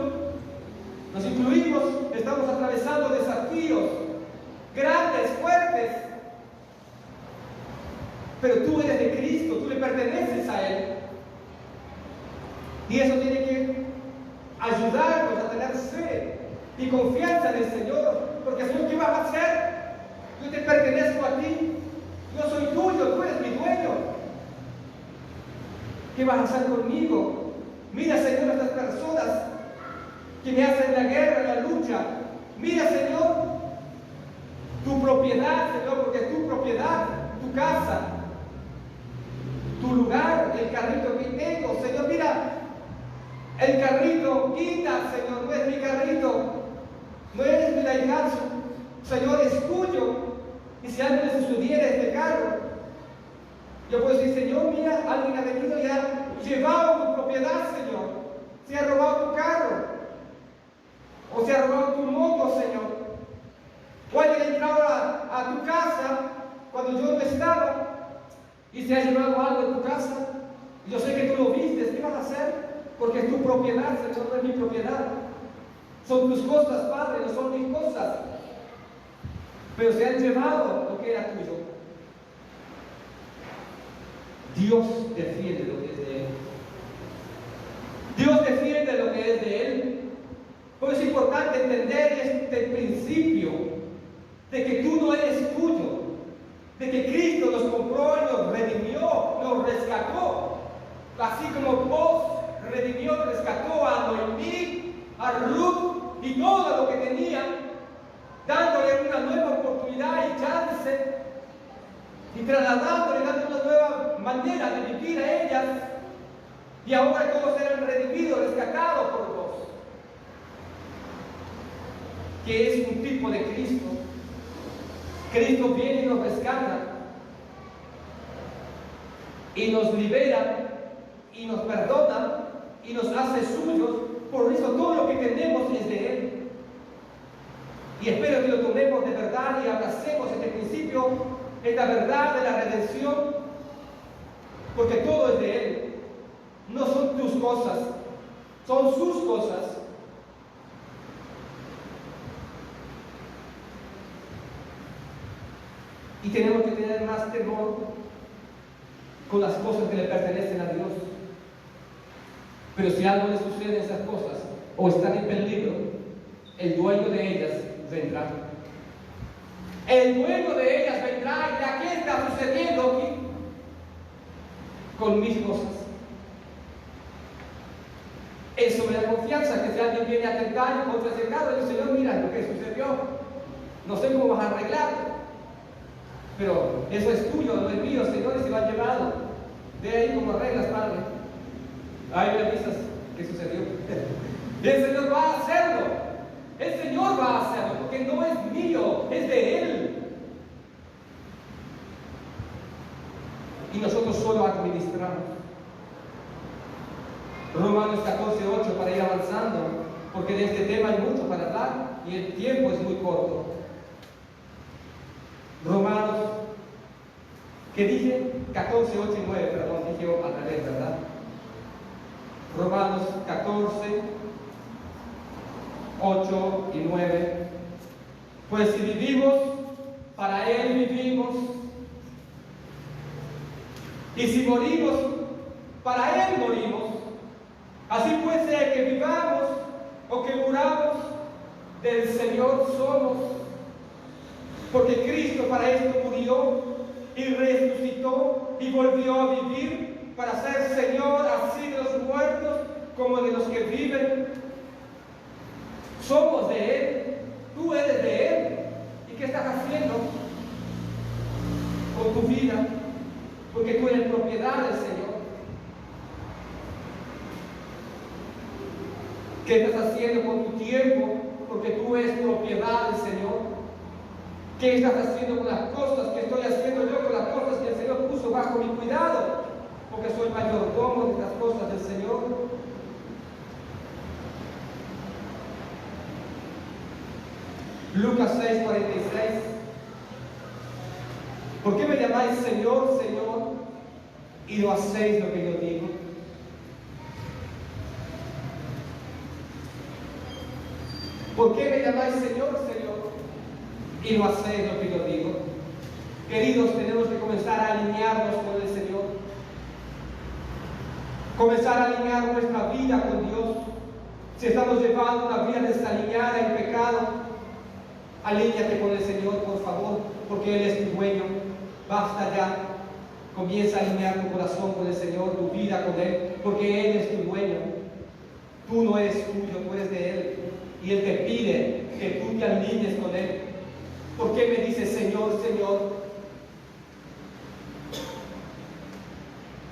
nos incluimos, estamos atravesando desafíos grandes, fuertes, pero tú eres de Cristo, tú le perteneces a Él, y eso tiene que ayudarnos a tener fe y confianza en el Señor, porque Señor, ¿qué vas a hacer? Yo te pertenezco a ti, yo soy tuyo, tú eres mi dueño. ¿Qué vas a hacer conmigo? Mira, Señor, a estas personas que me hacen la guerra, la lucha. Mira, Señor, tu propiedad, Señor, porque es tu propiedad, tu casa, tu lugar, el carrito que tengo. Señor, mira, el carrito, quita, Señor, no es mi carrito, no eres mi laigazo, Señor, es tuyo. Y si algo le sucediera a este carro, yo puedo decir, Señor, mira, alguien ha venido y ha llevado tu propiedad, Señor. Se ha robado tu carro, o se ha robado tu moto, Señor. O alguien ha entrado a tu casa cuando yo no estaba y se ha llevado algo de tu casa. Y yo sé que tú lo viste, ¿qué vas a hacer? Porque es tu propiedad, Señor, no es mi propiedad. Son tus cosas, Padre, no son mis cosas. Pero se han llevado lo que era tuyo. Dios defiende lo que es de Él. Dios defiende lo que es de Él. Por eso es importante entender este principio de que tú no eres tuyo, de que Cristo nos compró y nos redimió, nos rescató, así como vos redimió, rescató a Noemí, a Ruth y todo lo que tenían, dándole una nueva oportunidad y chance, y trasladándole, dándole una nueva manera de vivir a ellas, y ahora todos eran redimidos, rescatados por vos, que es un tipo de Cristo. Cristo viene y nos rescata, y nos libera, y nos perdona, y nos hace suyos. Por eso todo lo que tenemos es de Él. Y espero que lo tomemos de verdad y abracemos este principio, esta verdad de la redención, porque todo es de Él. No son tus cosas, son sus cosas. Y tenemos que tener más temor con las cosas que le pertenecen a Dios. Pero si algo le sucede a esas cosas, o están en peligro, el dueño de ellas vendrá. El dueño de ellas vendrá y dirá, ¿qué está sucediendo aquí con mis cosas? Eso me da confianza, que si alguien viene a atentar contra ese carro, el Señor, mira lo que sucedió, no sé cómo vas a arreglarlo, pero eso es tuyo, no es mío, Señor, y se lo han llevado. Ve ahí como arreglas, Padre. Ahí me avisas qué sucedió. Y el Señor va a hacerlo. El Señor va a hacerlo, porque no es mío, es de Él. Y nosotros solo administramos. Romanos 14:8, para ir avanzando, porque de este tema hay mucho para hablar y el tiempo es muy corto. Romanos ¿Qué dije? 14, 8 y 9, perdón, dije al revés, ¿verdad? Romanos 14, 8 y 9. Pues si vivimos, para Él vivimos. Y si morimos, para Él morimos. Así pues, sea que vivamos o que muramos, del Señor somos. Porque Cristo para esto murió y resucitó y volvió a vivir para ser Señor así de los muertos como de los que viven. Somos de Él, tú eres de Él. ¿Y qué estás haciendo con tu vida? Porque tú eres propiedad del Señor. ¿Qué estás haciendo con tu tiempo? Porque tú eres propiedad del Señor. ¿Qué estás haciendo con las cosas que estoy haciendo yo, con las cosas que el Señor puso bajo mi cuidado? Porque soy mayordomo de estas cosas del Señor. Lucas 6:46. ¿Por qué me llamáis Señor, Señor, y no hacéis lo que yo digo? ¿Por qué me llamáis Señor, Señor, y no hacéis lo que yo digo? Queridos, tenemos que comenzar a alinearnos con el Señor. Comenzar a alinear nuestra vida con Dios. Si estamos llevando una vida desalineada en pecado, alíñate con el Señor, por favor, porque Él es tu dueño. Basta ya. Comienza a alinear tu corazón con el Señor, tu vida con Él, porque Él es tu dueño. Tú no eres tuyo, tú eres de Él. Y Él te pide que tú te alinees con Él. ¿Por qué me dices Señor, Señor?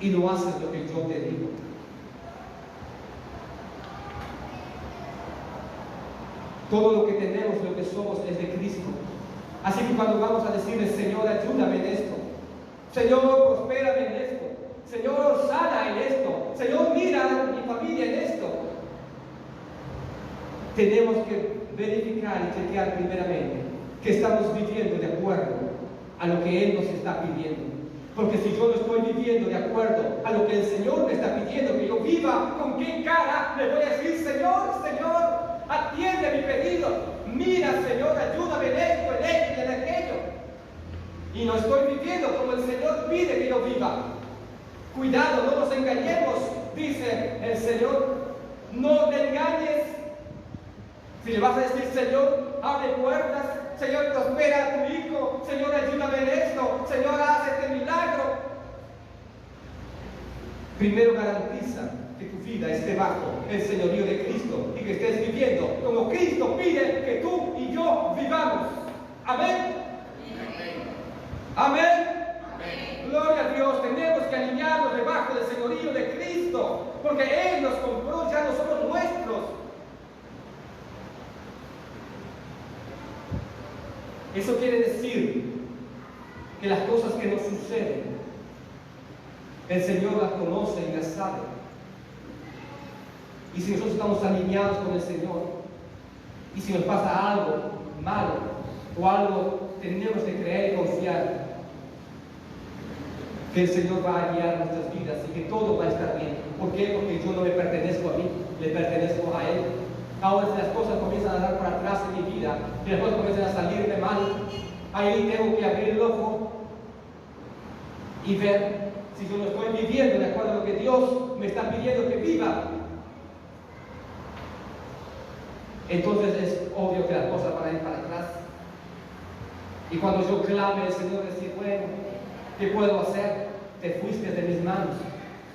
Y no haces lo que yo te digo. Todo lo que tenemos, lo que somos, es de Cristo. Así que cuando vamos a decirle, Señor, ayúdame en esto, Señor, prospérame en esto, Señor, sana en esto, Señor, mira a mi familia en esto, tenemos que verificar y chequear primeramente que estamos viviendo de acuerdo a lo que Él nos está pidiendo. Porque si yo no estoy viviendo de acuerdo a lo que el Señor me está pidiendo que yo viva, ¿con qué cara le voy a decir, Señor, Señor, atiende mi pedido? Mira, Señor, ayúdame en esto, en esto y en aquello. Y no estoy viviendo como el Señor pide que yo viva. Cuidado, no nos engañemos, dice el Señor. No te engañes. Si le vas a decir, Señor, abre puertas, Señor, prospera a tu hijo, Señor, ayúdame en esto, Señor, haz este milagro. Primero garantiza que tu vida esté bajo el señorío de Cristo y que estés viviendo como Cristo pide que tú y yo vivamos. Amén. Amén. Amén. Gloria a Dios. Tenemos que alinearnos debajo del señorío de Cristo, porque Él nos compró, ya no somos nuestros. Eso quiere decir que las cosas que nos suceden, el Señor las conoce y las sabe. Y si nosotros estamos alineados con el Señor, y si nos pasa algo malo o algo, tenemos que creer y confiar que el Señor va a guiar nuestras vidas y que todo va a estar bien. ¿Por qué? Porque yo no le pertenezco a mí, le pertenezco a Él. Ahora, si las cosas comienzan a dar para atrás en mi vida, y las cosas comienzan a salirme mal, ahí tengo que abrir el ojo y ver si yo no estoy viviendo de acuerdo a lo que Dios me está pidiendo que viva. Entonces es obvio que las cosas van a ir para atrás. Y cuando yo clame al Señor, decir, bueno, ¿qué puedo hacer? Te fuiste de mis manos,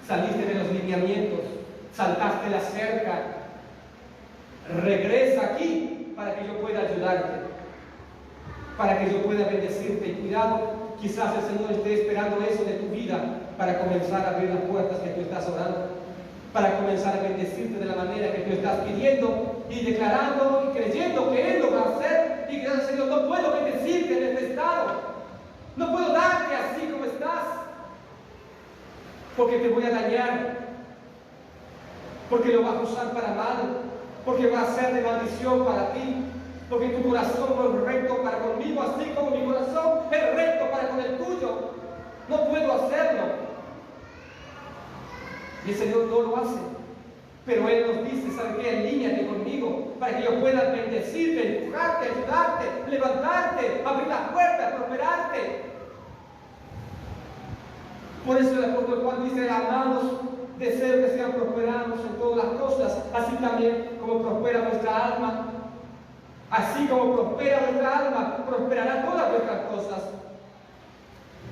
saliste de los lineamientos, saltaste la cerca. Regresa aquí para que yo pueda ayudarte, para que yo pueda bendecirte. Y cuidado, quizás el Señor esté esperando eso de tu vida para comenzar a abrir las puertas que tú estás orando, para comenzar a bendecirte de la manera que tú estás pidiendo y declarando y creyendo que Él lo va a hacer. Y gracias, Señor, no puedo bendecirte en este estado, no puedo darte así como estás, porque te voy a dañar, porque lo vas a usar para mal, porque va a ser de maldición para ti, porque tu corazón no es recto para conmigo, así como mi corazón es recto para con el tuyo. no puedo hacerlo. Y el Señor no lo hace. Pero Él nos dice, ¿sabe qué? Alíñate conmigo para que yo pueda bendecirte, empujarte, ayudarte, levantarte, abrir las puertas, prosperarte. Por eso el apóstol Juan dice, amados, deseo que sean prosperados en todas las cosas, así también como prospera vuestra alma. Así como prospera nuestra alma, prosperará todas vuestras cosas.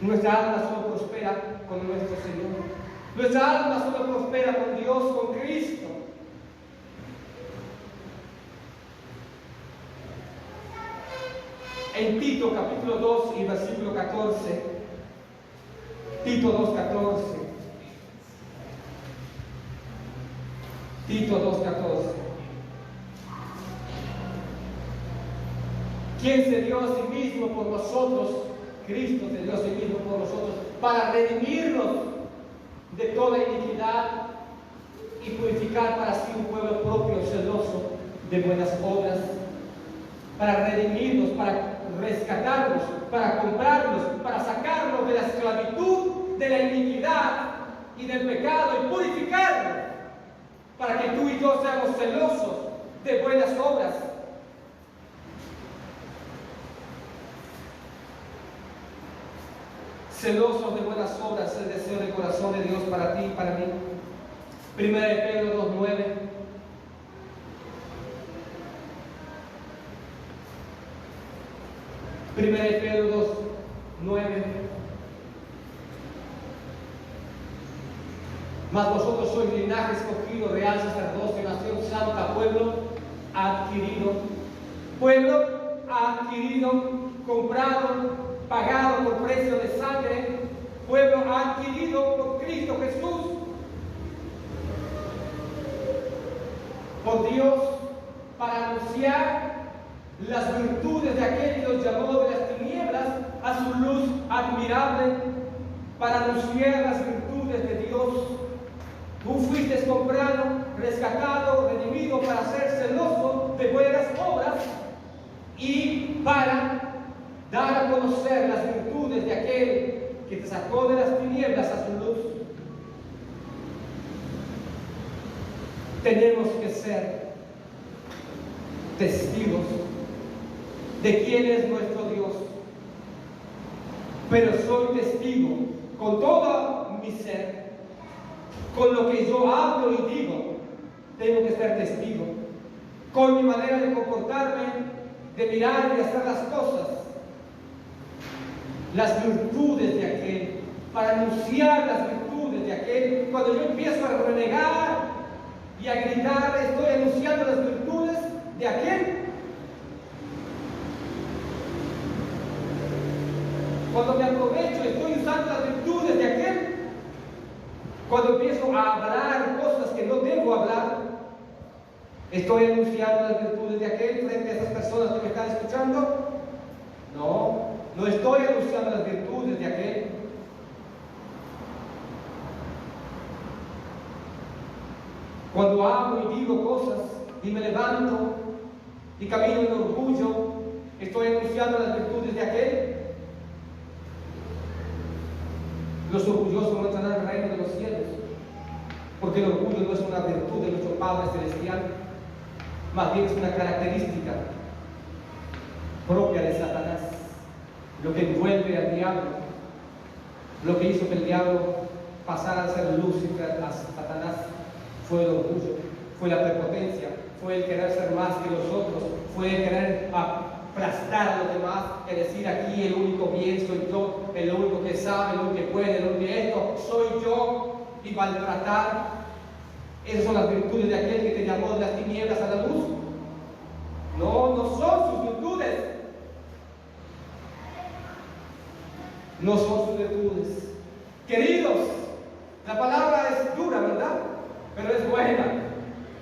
Nuestra alma solo prospera con nuestro Señor. Nuestra alma solo prospera con Dios, con Cristo. En Tito capítulo 2 y versículo 14, Tito 2:14, Tito 2:14. ¿Quién se dio a sí mismo por nosotros? Cristo se dio a sí mismo por nosotros para redimirnos de toda iniquidad y purificar para sí un pueblo propio, celoso de buenas obras, para redimirnos, para rescatarnos, para comprarnos, para sacarnos de la esclavitud, de la iniquidad y del pecado y purificarnos, para que tú y yo seamos celosos de buenas obras. Celosos de buenas obras, el deseo del corazón de Dios para ti y para mí. Primera de Pedro 2:9. Primera de Pedro 2:9. Mas vosotros sois linaje escogido, real sacerdocio, nación santa, pueblo adquirido, comprado, pagado por precio de sangre, pueblo adquirido por Cristo Jesús, por Dios, para anunciar las virtudes de aquel que los llamó de las tinieblas a su luz admirable, para anunciar las virtudes de Dios. Tú fuiste comprado, rescatado, redimido para ser celoso de buenas obras y para dar a conocer las virtudes de aquel que te sacó de las tinieblas a su luz. Tenemos que ser testigos de quién es nuestro Dios. Pero soy testigo con todo mi ser, con lo que yo hablo y digo. Tengo que ser testigo con mi manera de comportarme, de mirar y hacer las cosas, las virtudes de aquel, para anunciar las virtudes de aquel. Cuando yo empiezo a renegar y a gritar, estoy anunciando las virtudes de aquel. Cuando me aprovecho, estoy usando las virtudes de aquel. Cuando empiezo a hablar cosas que no debo hablar, estoy anunciando las virtudes de aquel frente a esas personas que me están escuchando. No estoy anunciando las virtudes de aquel. Cuando hablo y digo cosas y me levanto y camino en orgullo, estoy anunciando las virtudes de aquel. Los orgullosos no entrarán al reino de los cielos, porque el orgullo no es una virtud de nuestro Padre Celestial, más bien es una característica propia de Satanás, lo que envuelve al diablo, lo que hizo que el diablo pasara a ser Lucifer, a Satanás, fue el orgullo, fue la prepotencia, fue el querer ser más que los otros, fue el querer aplastar a los demás, es decir, aquí el único bien soy yo, el único que sabe, el único que puede, el único que esto soy yo, y maltratar. Esas son las virtudes de aquel que te llamó de las tinieblas a la luz. No son sus virtudes. No son sus virtudes. Queridos, la palabra es dura, ¿verdad? Pero es buena.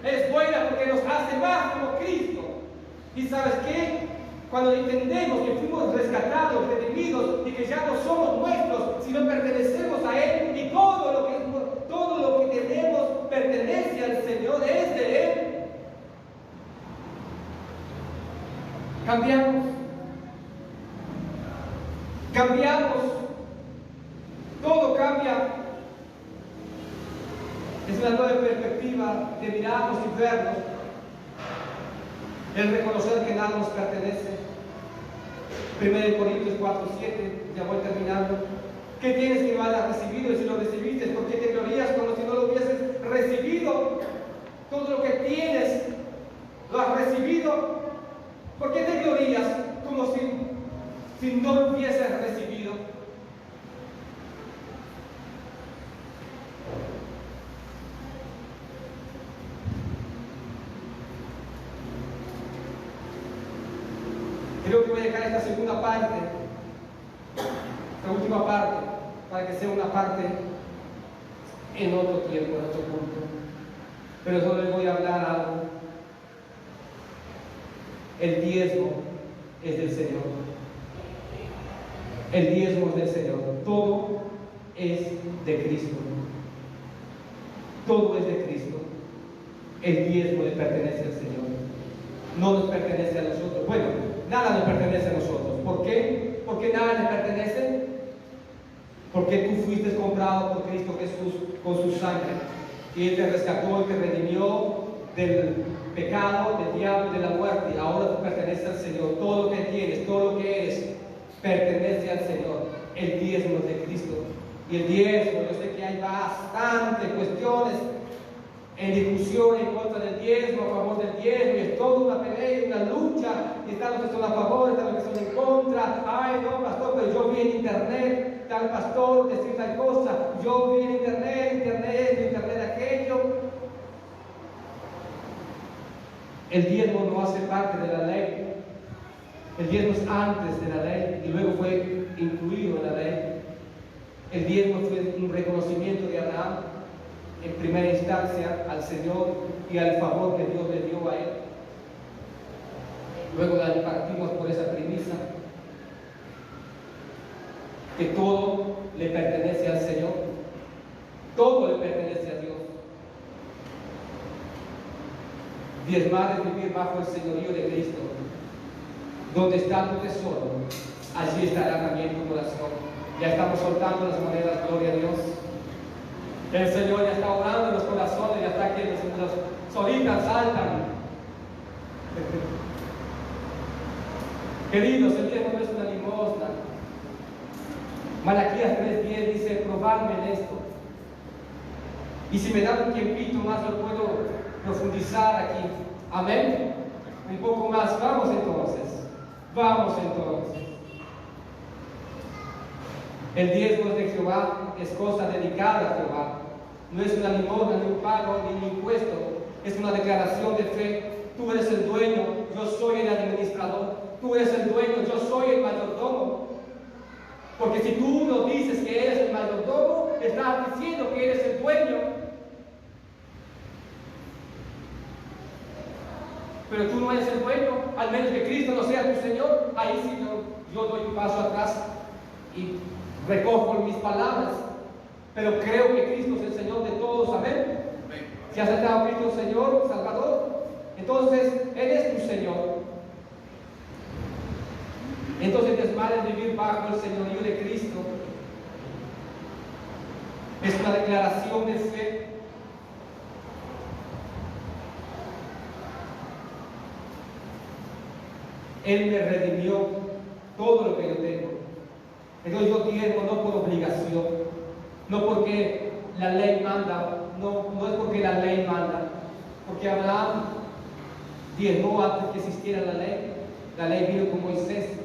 Es buena porque nos hace más como Cristo. ¿Y sabes qué? Cuando entendemos que fuimos rescatados, redimidos y que ya no somos nuestros, sino pertenecemos a Él, y todo lo que tenemos pertenece al Señor, es de Él, cambiamos Todo cambia. Es una nueva perspectiva de mirarnos y vernos. El reconocer que nada nos pertenece. 1 Corintios 4:7, ya voy terminando. ¿Qué tienes que hayas recibido? Y si lo recibiste, ¿por qué te glorías como si no lo hubieses recibido? Todo lo que tienes, lo has recibido. ¿Por qué te glorías como si no lo hubieses recibido? Creo que voy a dejar esta segunda parte, esta última parte, para que sea una parte en otro tiempo, en otro punto. Pero solo les voy a hablar algo. El diezmo es del Señor. El diezmo es del Señor. Todo es de Cristo. Todo es de Cristo. El diezmo le pertenece al Señor. No nos pertenece a nosotros. Bueno, nada nos pertenece a nosotros. ¿Por qué? ¿Por qué nada le pertenece? Porque tú fuiste comprado por Cristo Jesús con su sangre. Y Él te rescató y te redimió del pecado, del diablo y de la muerte. Y ahora tú perteneces al Señor. Todo lo que tienes, todo lo que eres, pertenece al Señor. El diezmo es de Cristo. Y el diezmo, yo sé que hay bastantes cuestiones en discusión en contra del diezmo, a favor del diezmo, y es toda una pelea, una lucha, y están los que son a favor, están los que son en contra. Ay, no, pastor, pero yo vi en internet, tal pastor decir tal cosa, yo vi en internet aquello. El diezmo no hace parte de la ley. El diezmo es antes de la ley y luego fue incluido en la ley. El diezmo fue un reconocimiento de Abraham en primera instancia al Señor y al favor que Dios le dio a él. Luego la partimos por esa premisa que todo le pertenece al Señor, todo le pertenece a Dios. Diezmar es vivir bajo el señorío de Cristo. Donde está tu tesoro, allí estará también tu corazón. Ya estamos soltando las monedas, gloria a Dios. El Señor ya está orando en los corazones, ya está que las solitas saltan. Queridos, el diezmo no es una limosna. Malaquías 3:10 dice: probadme en esto. Y si me dan un tiempito más, lo puedo profundizar aquí. Amén. Un poco más. Vamos entonces. El diezmo de Jehová es cosa dedicada a Jehová. No es una limosna, ni un pago, ni un impuesto. Es una declaración de fe. Tú eres el dueño, yo soy el administrador. Tú eres el dueño, yo soy el mayordomo. Porque si tú no dices que eres el mayordomo, estás diciendo que eres el dueño. Pero tú no eres el dueño, al menos que Cristo no sea tu Señor. Ahí sí yo doy un paso atrás y recojo mis palabras. Pero creo que Cristo es el Señor de todos. Amén. Si has aceptado a Cristo Señor, Salvador, entonces Él es tu Señor. Entonces diezmar es vivir bajo el señorío de Cristo. Es una declaración de fe. Él me redimió todo lo que yo tengo. Entonces yo diezmo no por obligación, no porque la ley manda, no es porque la ley manda, porque Abraham diezmó antes que existiera la ley. La ley vino con Moisés.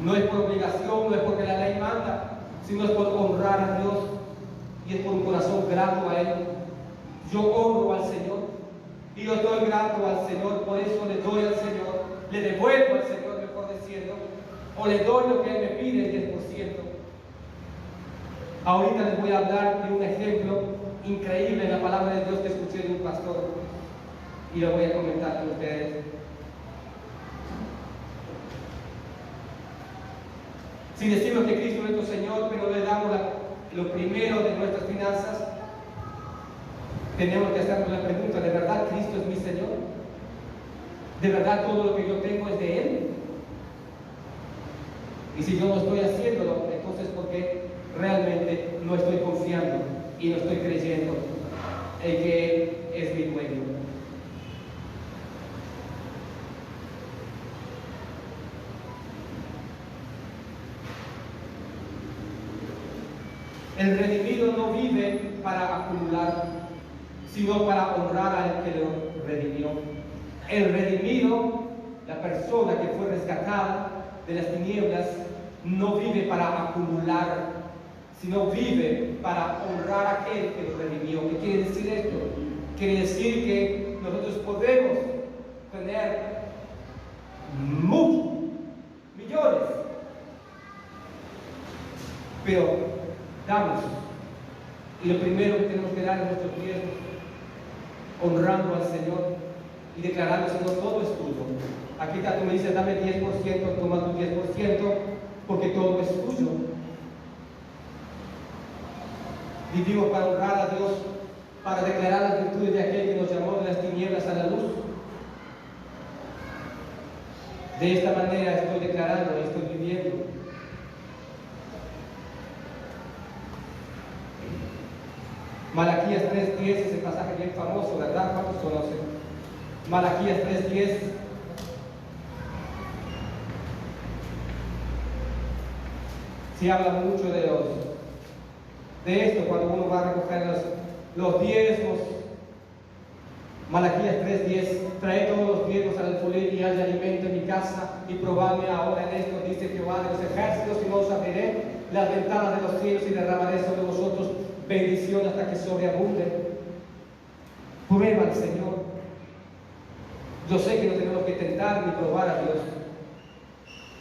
No es por obligación, no es porque la ley manda, sino es por honrar a Dios y es por un corazón grato a Él. Yo honro al Señor y yo estoy grato al Señor, por eso le doy al Señor, le devuelvo al Señor, mejor diciendo, o le doy lo que Él me pide, el 10%. Ahorita les voy a hablar de un ejemplo increíble en la palabra de Dios que escuché de un pastor y lo voy a comentar con ustedes. Si decimos que Cristo es nuestro Señor, pero le damos lo primero de nuestras finanzas, tenemos que hacernos la pregunta: ¿de verdad Cristo es mi Señor? ¿De verdad todo lo que yo tengo es de Él? Y si yo no estoy haciéndolo, entonces porque realmente no estoy confiando y no estoy creyendo en que Él es mi dueño. El redimido no vive para acumular, sino para honrar al que lo redimió. El redimido, la persona que fue rescatada de las tinieblas, no vive para acumular, sino vive para honrar a aquel que lo redimió. ¿Qué quiere decir esto? Quiere decir que nosotros podemos tener muchos, millones, pero damos, y lo primero que tenemos que dar es nuestros diezmos, honrando al Señor y declarando: Señor, todo es tuyo. Aquí tú me dices: dame 10%, toma tu 10%, porque todo es tuyo. Vivimos para honrar a Dios, para declarar las virtudes de aquel que nos llamó de las tinieblas a la luz. De esta manera estoy declarando y estoy viviendo. Malaquías 3:10, ese pasaje bien famoso, ¿verdad? ¿Cuántos conocen? Malaquías 3:10. Se habla mucho de esto cuando uno va a recoger los diezmos. Malaquías 3:10: trae todos los diezmos al alfolí y haya alimento en mi casa, y probadme ahora en esto, dice Jehová de los ejércitos, y no os abriré las ventanas de los cielos y derramaré sobre vosotros bendición hasta que sobreabunde. Prueba al Señor. Yo sé que no tenemos que tentar ni probar a Dios,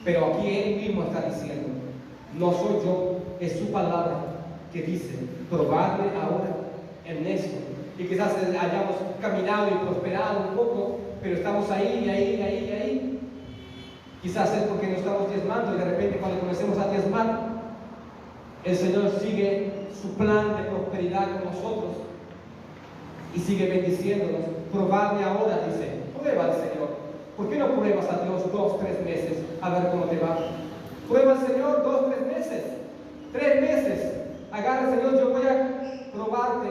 pero aquí Él mismo está diciendo: no soy yo, es su palabra que dice: probadme ahora en esto. Y quizás hayamos caminado y prosperado un poco, pero estamos ahí. Quizás es porque no estamos diezmando, y de repente cuando comencemos a diezmar, el Señor sigue su plan de prosperidad con nosotros y sigue bendiciéndonos. Probadme ahora, dice. Prueba al Señor. ¿Por qué no pruebas a Dios 2-3 meses a ver cómo te va? Prueba al Señor 2-3 meses, 3 meses. Agarra, Señor, yo voy a probarte,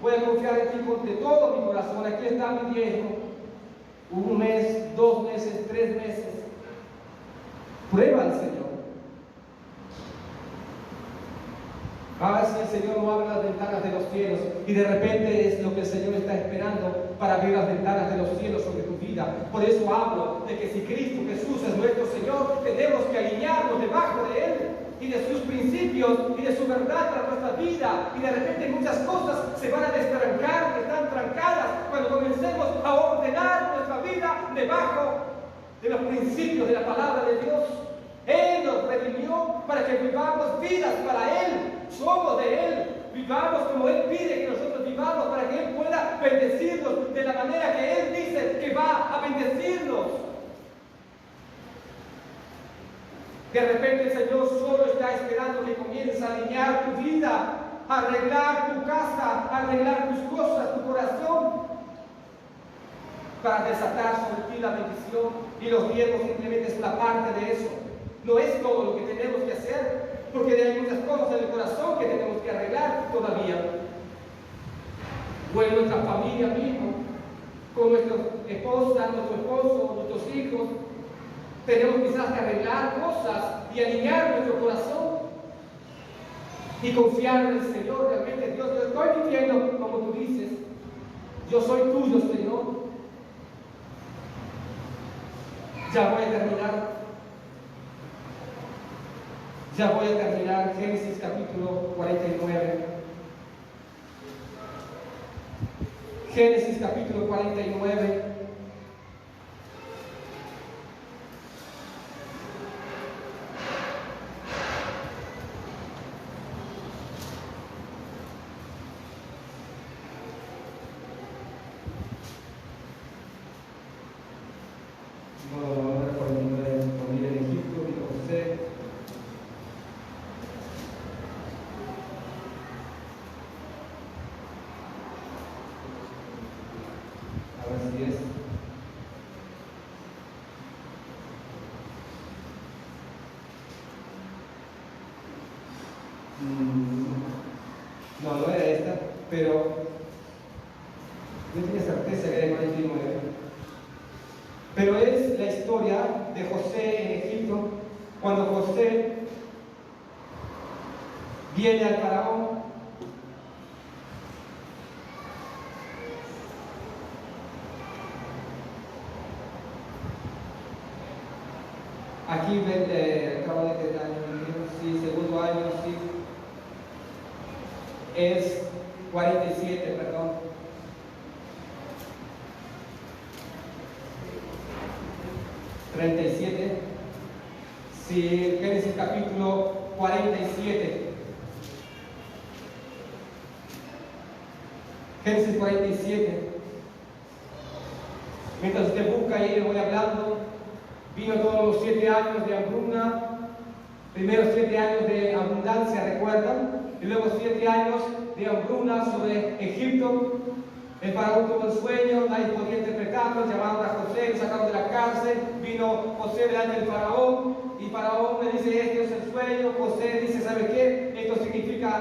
voy a confiar en ti con todo mi corazón. Aquí está mi diezmo. 1 mes, 2 meses, 3 meses. Prueba al Señor. A ver si el Señor no abre las ventanas de los cielos, y de repente es lo que el Señor está esperando para abrir las ventanas de los cielos sobre tu vida. Por eso hablo de que si Cristo Jesús es nuestro Señor, tenemos que alinearnos debajo de Él y de sus principios y de su verdad para nuestra vida. Y de repente muchas cosas se van a destrancar, que están trancadas, cuando comencemos a ordenar nuestra vida debajo de los principios de la palabra de Dios. Él nos redimió para que vivamos vidas para Él. Somos de Él. Vivamos como Él pide que nosotros vivamos, para que Él pueda bendecirnos de la manera que Él dice que va a bendecirnos. De repente el Señor solo está esperando que comiences a alinear tu vida, a arreglar tu casa, a arreglar tus cosas, tu corazón, para desatar sobre ti la bendición. Y los diezmos simplemente es una parte de eso. No es todo lo que tenemos que hacer, porque hay muchas cosas en el corazón que tenemos que arreglar todavía. O en nuestra familia misma, con nuestra esposa, nuestro esposo, nuestros hijos. Tenemos quizás que arreglar cosas y alinear nuestro corazón y confiar en el Señor. Realmente, Dios, yo estoy viviendo como tú dices. Yo soy tuyo, Señor. Ya voy a terminar. Génesis capítulo 49. Génesis capítulo 49. se ve en 49. Pero es la historia de José en Egipto, cuando José viene al faraón. Aquí acabo de quedar, sí, segundo año, sí. Es 47, perdón. ¿37? Sí, Génesis capítulo 47. Génesis 47. Mientras usted busca ahí, le voy hablando. Vino todos los 7 años de hambruna, primeros 7 años de abundancia, ¿recuerdan? Y luego 7 años de hambruna sobre Egipto. El faraón tuvo el sueño, nadie podía interpretarlo, llamaron a José, lo sacaron de la cárcel, vino José delante del faraón, y faraón le dice, este es el sueño. José dice, ¿sabe qué? Esto significa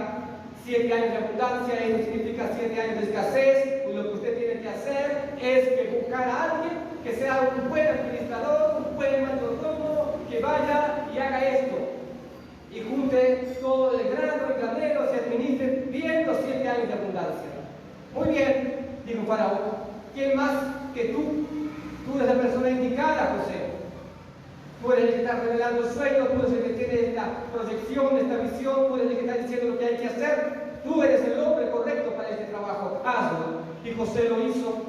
7 años de abundancia, esto significa 7 años de escasez, y lo que usted tiene que hacer es que buscar a alguien que sea un buen administrador, un buen mayordomo, que vaya y haga esto, y junte todo el grano y granero, se administre bien los 7 años de abundancia. Muy bien, dijo faraón, ¿quién más que tú? Tú eres la persona indicada, José. Tú eres el que está revelando el sueño, tú eres el que tiene esta proyección, esta visión, tú eres el que está diciendo lo que hay que hacer. Tú eres el hombre correcto para este trabajo, hazlo. Y José lo hizo.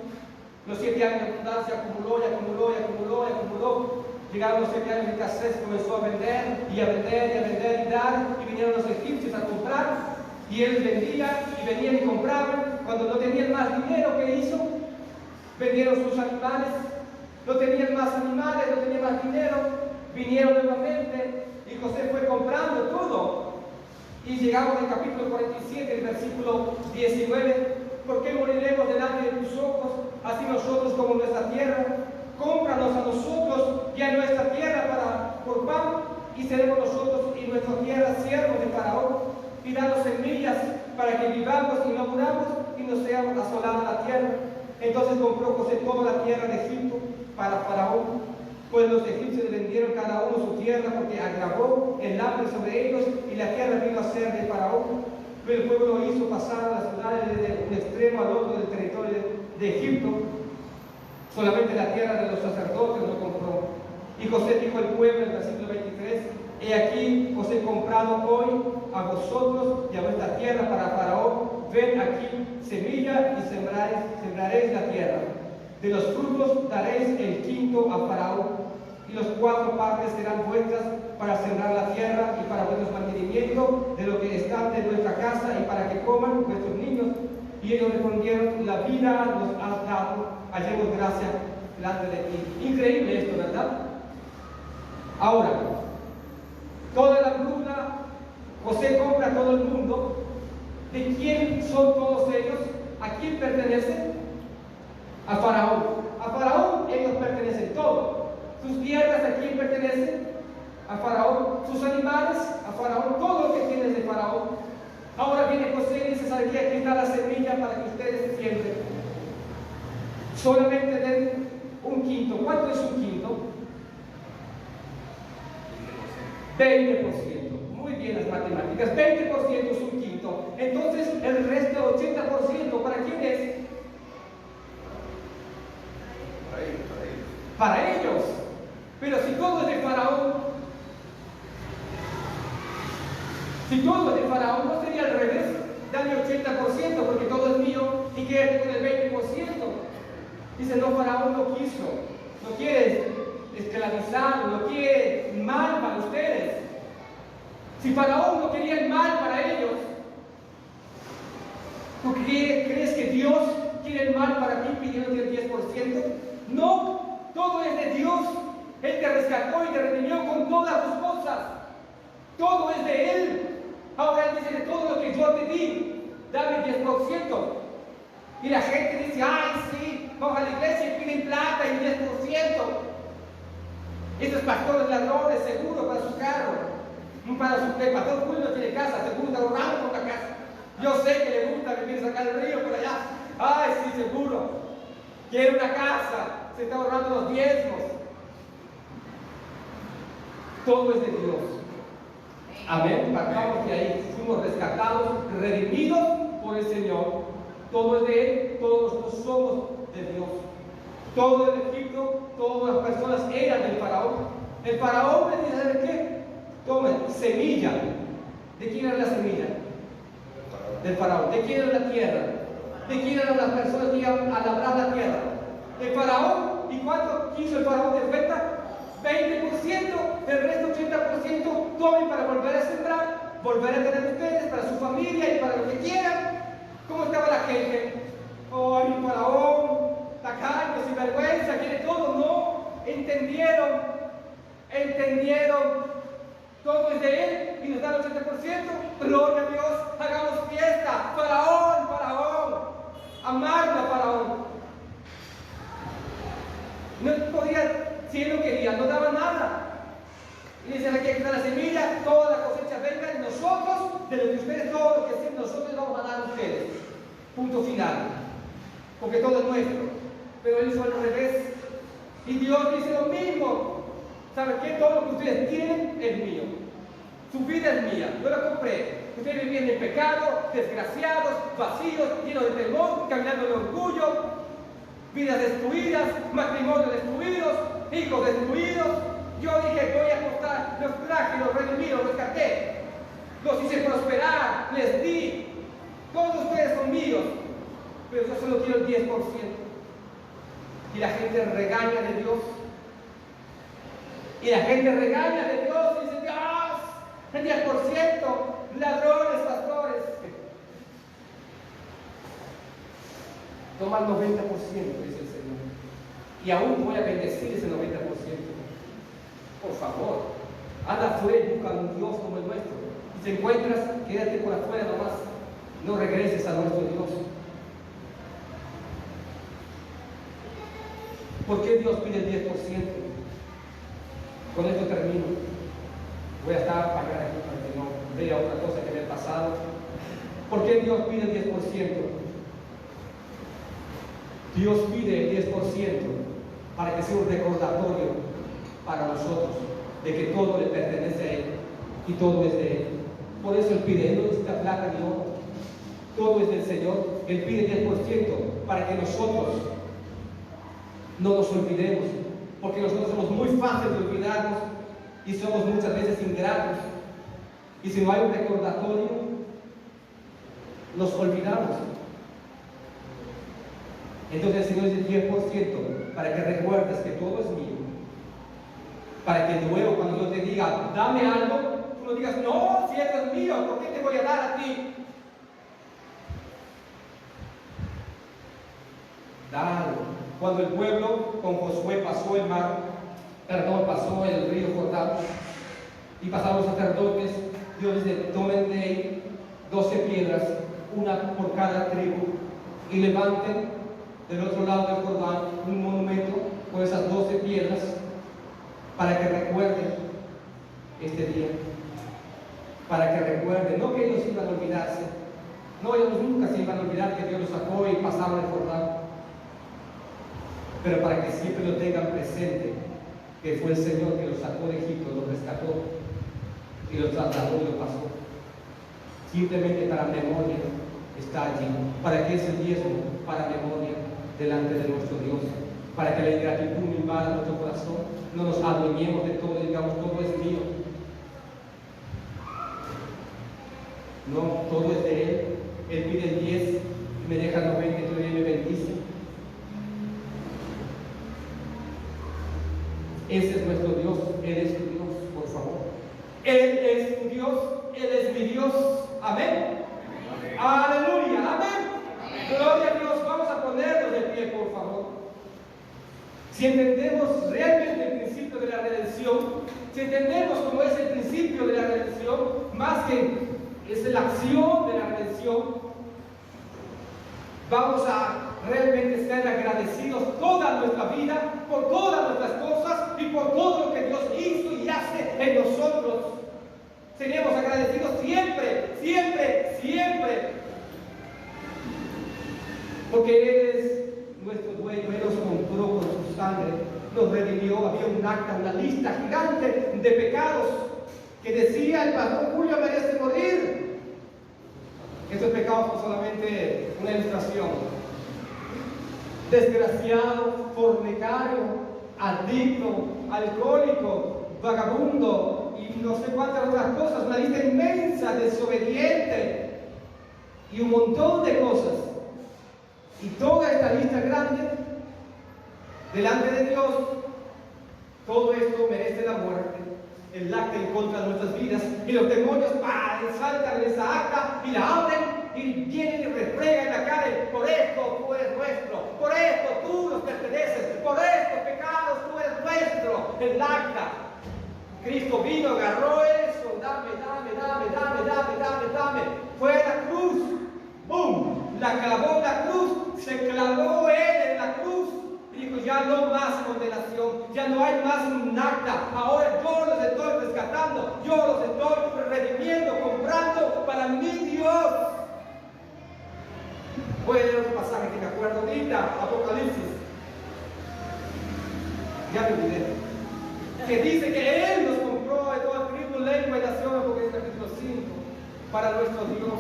Los 7 años de abundancia acumuló y acumuló y acumuló y acumuló. Llegaron los 7 años de escasez, comenzó a vender y a vender y a vender y dar, y vinieron los egipcios a comprar, y él vendía y venían y compraban. Cuando no tenían más dinero, ¿qué hizo? Vendieron sus animales. No tenían más animales, no tenían más dinero, vinieron nuevamente y José fue comprando todo. Y llegamos al capítulo 47, el versículo 19. ¿Por qué moriremos delante de tus ojos, así nosotros como nuestra tierra? Cómpranos a nosotros y a nuestra tierra por pan, y seremos nosotros y nuestra tierra siervos de Faraón, y danos semillas para que vivamos y no muramos y no seamos asolada la tierra. Entonces compró José toda la tierra de Egipto para Faraón, pues los egipcios vendieron cada uno su tierra porque agravó el hambre sobre ellos, y la tierra vino a ser de Faraón. Pero el pueblo lo hizo pasar a las ciudades desde un extremo al otro del territorio de Egipto. Solamente la tierra de los sacerdotes lo compró. Y José dijo al pueblo en el versículo 23, he aquí os he comprado hoy a vosotros y a vuestra tierra para Faraón. Ven aquí semilla y sembraréis la tierra. De los frutos daréis el quinto a Faraón, y los 4 partes serán vuestras para sembrar la tierra y para vuestro mantenimiento de lo que está de nuestra casa y para que coman vuestros niños. Y ellos respondieron, la vida nos has dado, hallemos gracia delante de ti. Increíble esto, ¿verdad? Ahora, toda la hambruna, José compra a todo el mundo. ¿De quién son todos ellos? ¿A quién pertenecen? A Faraón. A Faraón ellos pertenecen todos. Sus tierras, ¿a quién pertenecen? A Faraón. Sus animales, a Faraón. Todo lo que tiene es de Faraón. Ahora viene José y dice, ¿sabe qué? Aquí está la semilla para que ustedes siembren. Solamente den un quinto. ¿Cuánto es un quinto? 20%. Muy bien las matemáticas. 20% es un quinto. Entonces, el resto, 80%, ¿para quién es? Para ellos. Pero si todo es de Faraón, no sería al revés. Dame 80% porque todo es mío y quédate con el 20%. Dice, no, Faraón no quiso. No quiere esclavizar, no quiere mal para ustedes. Si Faraón no quería el mal para ellos, ¿tú crees que Dios quiere el mal para ti pidiéndote el 10%? No, todo es de Dios. Él te rescató y te redimió con todas tus cosas. Todo es de Él. Ahora Él dice, de todo lo que yo te di, dame 10%. Y la gente dice, ay, sí, vamos a la iglesia y piden plata y 10%. Estos pastores ladrones, seguro para su carro. Para su pastor Julio no tiene casa, seguro está ahorrando por la casa. Yo sé que le gusta vivir acá del río por allá. Ay, sí, seguro. quiere una casa, se está ahorrando los diezmos. Todo es de Dios. Amén. Partamos de ahí. Fuimos rescatados, redimidos por el Señor. Todo es de Él, todos nosotros somos de Dios. Todo el Egipto, todas las personas eran del faraón. El faraón me dice, ¿sabe qué? Tomen semilla. ¿De quién era la semilla? Del faraón. ¿De quién era la tierra? ¿De quién eran las personas que iban a labrar la tierra? ¿Del faraón? ¿Y cuánto quiso el faraón de vuelta? 20%, del resto 80% tomen para volver a sembrar, volver a tener ustedes, para su familia y para lo que quieran. ¿Cómo estaba la gente? ¡Oh, el faraón! Tacaño, sinvergüenza, quiere todo. No, entendieron, todo es de Él y nos da el 80%. Gloria a Dios, hagamos fiesta. Faraón, amarlo a Faraón. No podía, si él no quería, no daba nada. Y dice, aquí está la semilla, toda la cosecha venga de nosotros, de lo que ustedes, todo lo que hacen nosotros vamos a dar a ustedes. Punto final. Porque todo es nuestro. Pero él hizo al revés. Y Dios dice lo mismo. ¿Saben qué? Todo lo que ustedes tienen es mío. Su vida es mía. Yo la compré. Ustedes vivían en pecado, desgraciados, vacíos, llenos de temor, caminando en orgullo, vidas destruidas, matrimonios destruidos, hijos destruidos. Yo dije, voy a apostar, los traje, los redimí, los rescaté, los hice prosperar, les di. Todos ustedes son míos, pero yo solo quiero el 10%. Y la gente regaña de Dios. Y la gente regaña de Dios y dice, Dios, el 10%, ladrones, pastores. Toma el 90%, dice el Señor. Y aún voy a bendecir ese 90%. Por favor, anda afuera y busca a un Dios como el nuestro. Y si encuentras, quédate por afuera nomás. No regreses a nuestro Dios. ¿Por qué Dios pide el 10%? Con esto termino. Voy a estar apagada aquí para que no vea otra cosa que me ha pasado. ¿Por qué Dios pide el 10%? Dios pide el 10% para que sea un recordatorio para nosotros de que todo le pertenece a Él y todo es de Él. Por eso Él pide, Él no necesita plata ni oro, todo es del Señor. Él pide 10% para que nosotros no nos olvidemos, porque nosotros somos muy fáciles de olvidarnos y somos muchas veces ingratos, y si no hay un recordatorio nos olvidamos. Entonces el Señor dice 10% para que recuerdes que todo es mío, para que luego cuando yo te diga dame algo, tú no digas no, si esto es mío, ¿por qué te voy a dar a ti? Dale. Cuando el pueblo con Josué pasó pasó el río Jordán y pasaron los sacerdotes, Dios dice, tomen de ahí 12 piedras, una por cada tribu, y levanten del otro lado del Jordán un monumento con esas 12 piedras para que recuerden este día, para que recuerden, no que ellos iban a olvidarse, no, ellos nunca se iban a olvidar que Dios los sacó y pasaron el Jordán, pero para que siempre lo tengan presente, que fue el Señor que los sacó de Egipto, los rescató y los trasladó y los pasó. Simplemente para memoria está allí. ¿Para qué es el diezmo? Para memoria delante de nuestro Dios, para que la ingratitud no invada nuestro corazón, no nos adueñemos de todo y digamos todo es mío. No, todo es de Él. Él pide el 10 y me deja el 90 y me bendice. Ese es nuestro Dios, Él es tu Dios, por favor. Él es tu Dios, Él es mi Dios. Amén. Aleluya, amén. Gloria a Dios. Vamos a ponernos de pie, por favor. Si entendemos realmente el principio de la redención, si entendemos cómo es el principio de la redención, más que es la acción de la redención, vamos a realmente ser agradecidos toda nuestra vida por todas nuestras cosas y por todo lo que Dios hizo y hace en nosotros. Seremos agradecidos siempre, siempre, siempre, porque Él es nuestro dueño, Él nos compró con su sangre, nos redimió. Había un acta, una lista gigante de pecados que decía: el pastor Julio merece morir. Estos pecados son solamente una ilustración. Desgraciado, fornicario, adicto, alcohólico, vagabundo y no sé cuántas otras cosas, una lista inmensa, desobediente y un montón de cosas. Y toda esta lista grande, delante de Dios, todo esto merece la muerte. El acta en contra de nuestras vidas, y los demonios saltan en esa acta y la abren y vienen y refregan en la cara: por esto tú eres nuestro, por esto tú nos perteneces, por estos pecados tú eres nuestro. El acta. Cristo vino, agarró eso: dame. Fue a la cruz, ¡bum! La clavó en la cruz, se clavó Él en la cruz. Dijo: ya no más condenación, ya no hay más un acta. Ahora yo los estoy rescatando, yo los estoy redimiendo, comprando para mi Dios. Voy a leer otro pasaje que me acuerdo ahorita, Apocalipsis. Ya me olvidé. Que dice que Él nos compró de toda tribu, lengua y nación, porque es el capítulo 5, para nuestro Dios.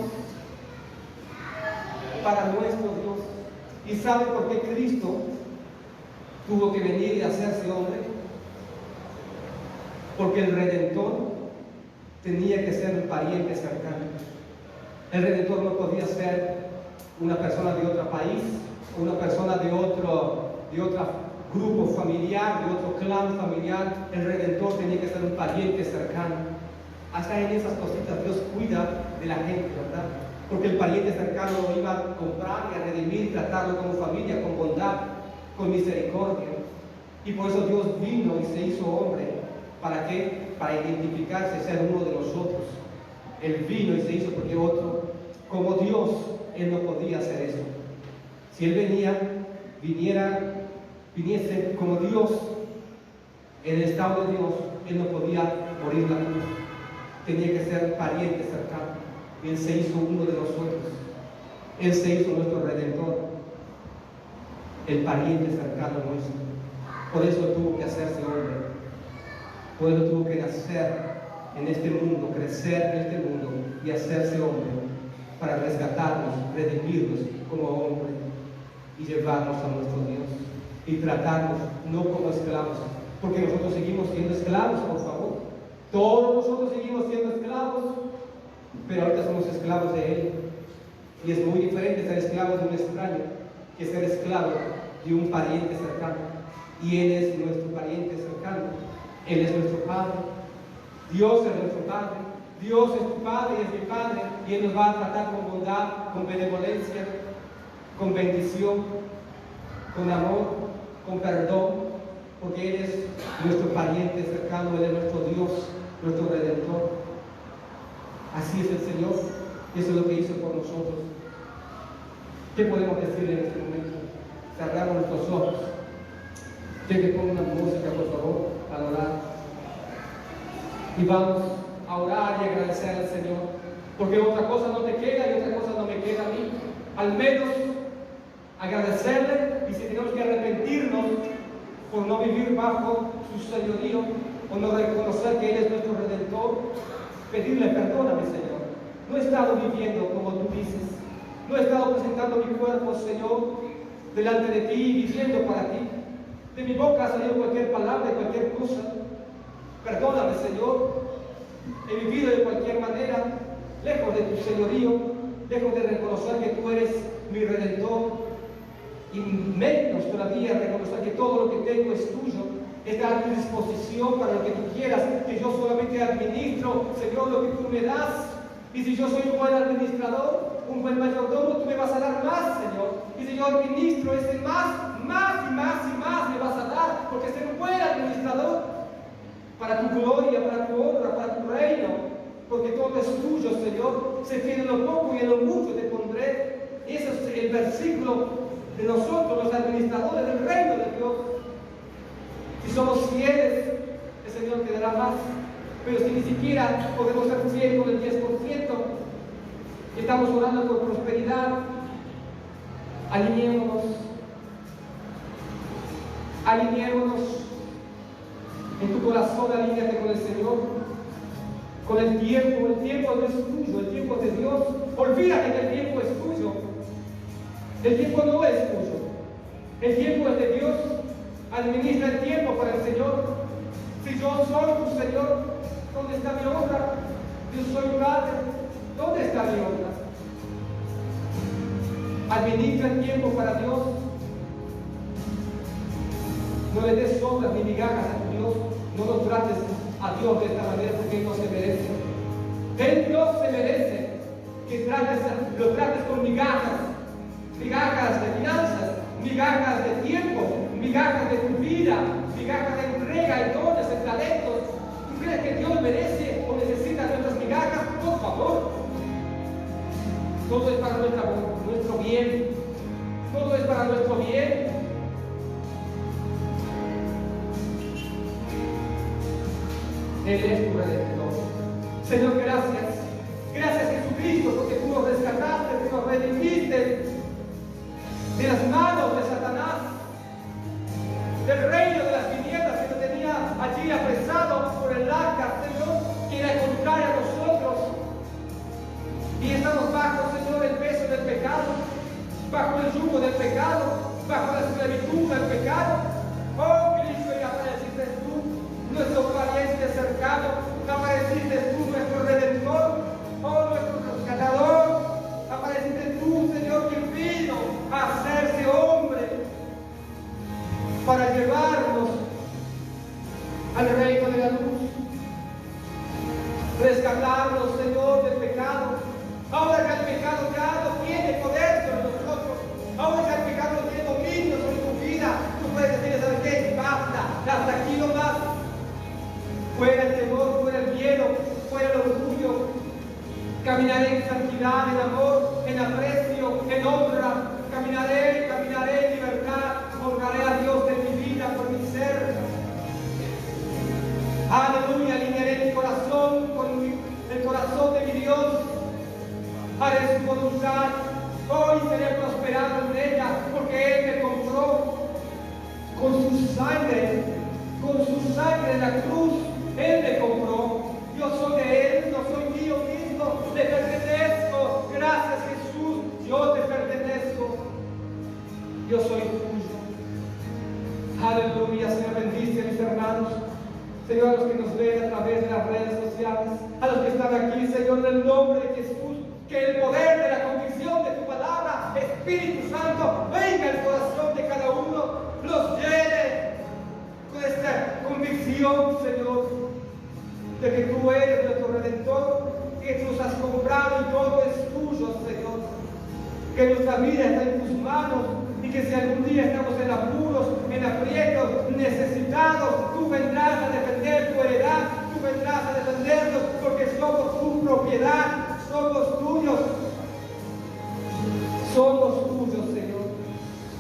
Para nuestro Dios. ¿Y sabe por qué Cristo tuvo que venir y hacerse hombre? Porque el Redentor tenía que ser un pariente cercano. El Redentor no podía ser una persona de otro país, o una persona de otro grupo familiar, de otro clan familiar. El Redentor tenía que ser un pariente cercano. Hasta en esas cositas Dios cuida de la gente, ¿verdad? Porque el pariente cercano lo iba a comprar y a redimir, tratarlo como familia, con bondad, con misericordia. Y por eso Dios vino y se hizo hombre. ¿Para qué? Para identificarse, ser uno de nosotros. Él vino y se hizo porque otro, como Dios, Él no podía hacer eso. Si Él viniese como Dios, en el estado de Dios, Él no podía morir en la cruz. Tenía que ser pariente cercano. Él se hizo uno de nosotros. Él se hizo nuestro Redentor, el pariente cercano nuestro. Por eso tuvo que hacerse hombre. Por eso tuvo que nacer en este mundo, crecer en este mundo y hacerse hombre, para rescatarnos, redimirnos como hombre y llevarnos a nuestro Dios y tratarnos no como esclavos, porque nosotros seguimos siendo esclavos, por favor. Todos nosotros seguimos siendo esclavos, pero ahorita somos esclavos de Él. Y es muy diferente ser esclavo de un extraño que ser esclavo de un pariente cercano. Y Él es nuestro pariente cercano. Él es nuestro Padre. Dios es nuestro Padre. Dios es tu Padre y es mi Padre. Y Él nos va a tratar con bondad, con benevolencia, con bendición, con amor, con perdón, porque Él es nuestro pariente cercano. Él es nuestro Dios, nuestro Redentor. Así es el Señor, y eso es lo que hizo por nosotros. ¿Qué podemos decirle en este momento? Cerramos nuestros ojos. Quiero que ponga una música, por favor, para orar. Y vamos a orar y agradecer al Señor, porque otra cosa no te queda y otra cosa no me queda a mí. Al menos agradecerle, y si tenemos que arrepentirnos por no vivir bajo su señorío o no reconocer que Él es nuestro Redentor, pedirle: perdóname, Señor. No he estado viviendo como tú dices. No he estado presentando mi cuerpo, Señor, delante de ti y viviendo para ti. De mi boca ha salido cualquier palabra, cualquier cosa. Perdóname, Señor. He vivido de cualquier manera, lejos de tu señorío, lejos de reconocer que tú eres mi Redentor, y menos todavía reconocer que todo lo que tengo es tuyo. Está a tu disposición para lo que tú quieras, que yo solamente administro, Señor, lo que tú me das. Y si yo soy un buen administrador, un buen mayordomo, tú me vas a dar más, Señor. Y si yo administro ese más y más me vas a dar, porque ser un buen administrador para tu gloria, para tu honra, para tu reino, porque todo es tuyo, Señor. Sé fiel en lo poco y en lo mucho te pondré. Ese es el versículo de nosotros, los administradores del reino de Dios. Si somos fieles, el Señor te dará más. Pero si ni siquiera podemos ser fieles con el 10%, estamos orando por prosperidad, alineémonos Alineémonos en tu corazón, alíñate con el Señor, con el tiempo. El tiempo no es tuyo, el tiempo es de Dios. Olvídate que el tiempo es tuyo. El tiempo no es tuyo. El tiempo es de Dios. Administra el tiempo para el Señor. Si yo soy tu Señor, ¿dónde está mi obra? Yo soy Padre, ¿dónde está mi obra? Administra el tiempo para Dios. No le des sombras ni migajas a tu Dios. No lo trates a Dios de esta manera porque Él no se merece. Él no se merece que lo trates con migajas. Migajas de finanzas, migajas de tiempo, migajas de tu vida, migajas de entrega y dones, de talentos. ¿Tú crees que Dios merece o necesita nuestras migajas? Por favor. Todo es para nuestro bien. Todo es para nuestro bien. Él es tu Redentor. Señor, gracias. Gracias, Jesucristo, porque tú nos rescataste, tú nos redimiste de las manos de Satanás, del reino de las tinieblas que nos tenía allí apresado por el arca, Señor, que era contrario a nosotros. Y estamos bajo, Señor, el peso del pecado, bajo el yugo del pecado, bajo la esclavitud del pecado. Oh, Cristo, y apareciste tú, nuestro pariente cercano, apareciste tú, nuestro Redentor, oh, nuestro rescatador, apareciste tú, Señor, que vino a hacerse hombre para llevarnos al reino de la luz, rescatarnos, Señor, del pecado. Ahora que el pecado ya no tiene poder sobre nosotros, ahora que el pecado no tiene dominio sobre tu vida, tú puedes decir, ¿sabes qué? Basta, hasta aquí no más. Fuera el temor, fuera el miedo, fuera el orgullo. Caminaré en santidad, en amor, en aprecio, en honra. Caminaré en libertad. Honraré a Dios de mi vida por mi ser. Aleluya, alinearé mi corazón con el corazón de mi Dios. Haré su voluntad. Hoy seré prosperado en ella, porque Él me compró con su sangre en la cruz. Él me compró. Yo soy de Él, no soy mío mismo, le pertenezco. Gracias, Jesús, yo te pertenezco. Yo soy tuyo. Aleluya, Señor, bendice a mis hermanos. Señor, a los que nos ven a través de las redes sociales, a los que están aquí, Señor, en el nombre de Jesús, que el poder de la convicción de tu palabra, Espíritu Santo, venga al corazón de cada uno, los llene con esta convicción, Señor, de que tú eres nuestro Redentor, que tú nos has comprado y todo es tuyo, Señor. Que nuestra vida está en tus manos y que si algún día estamos en apuros, en aprietos, necesitados, tú vendrás a defender tu heredad, tú vendrás a defendernos porque somos tu propiedad, somos tuyos. Somos tuyos, Señor.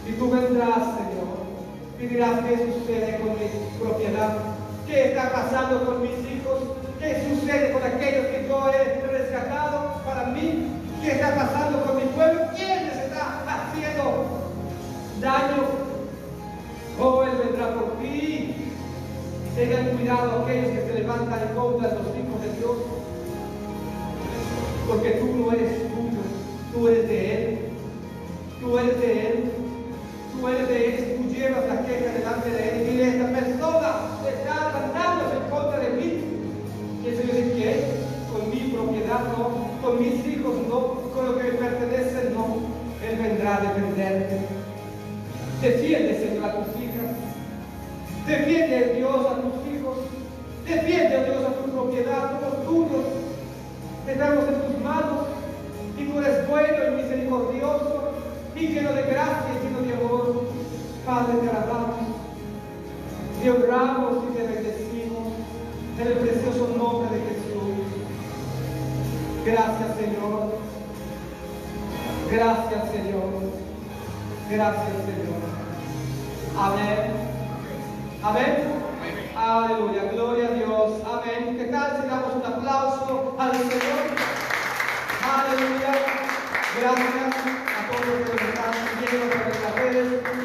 Y tú vendrás, Señor, y dirás qué sucede con mi propiedad. ¿Qué está pasando con mis hijos? ¿Qué sucede con aquellos que yo he rescatado para mí? ¿Qué está pasando con mi pueblo? ¿Quién les está haciendo daño? Oh, Él vendrá por ti. Tengan cuidado aquellos que se levantan en contra de los hijos de Dios. Porque tú no eres tuyo, tú eres de Él. Tú eres de Él. Tú eres de Él, tú llevas la queja delante de Él y dile, esta persona está levantándose en contra de mí. Y el Señor dice, ¿qué? Con mi propiedad no, con mis hijos no, con lo que me pertenece no. Él vendrá a defenderte. Defiende, Señor, a tus hijas. Defiende, Dios, a tus hijos. Defiende, Dios, a tu propiedad, somos tuyos. Estamos en tus manos y tú eres bueno y misericordioso y lleno de gracia y lleno de amor. Padre, te alabamos, te honramos y te bendecimos en el precioso nombre de Jesús. Gracias, Señor. Gracias, Señor. Gracias, Señor. Amén. Amén. Aleluya. Gloria a Dios. Amén. ¿Qué tal si damos un aplauso al Señor? Aleluya. Gracias a todos los que nos están siguiendo por las redes.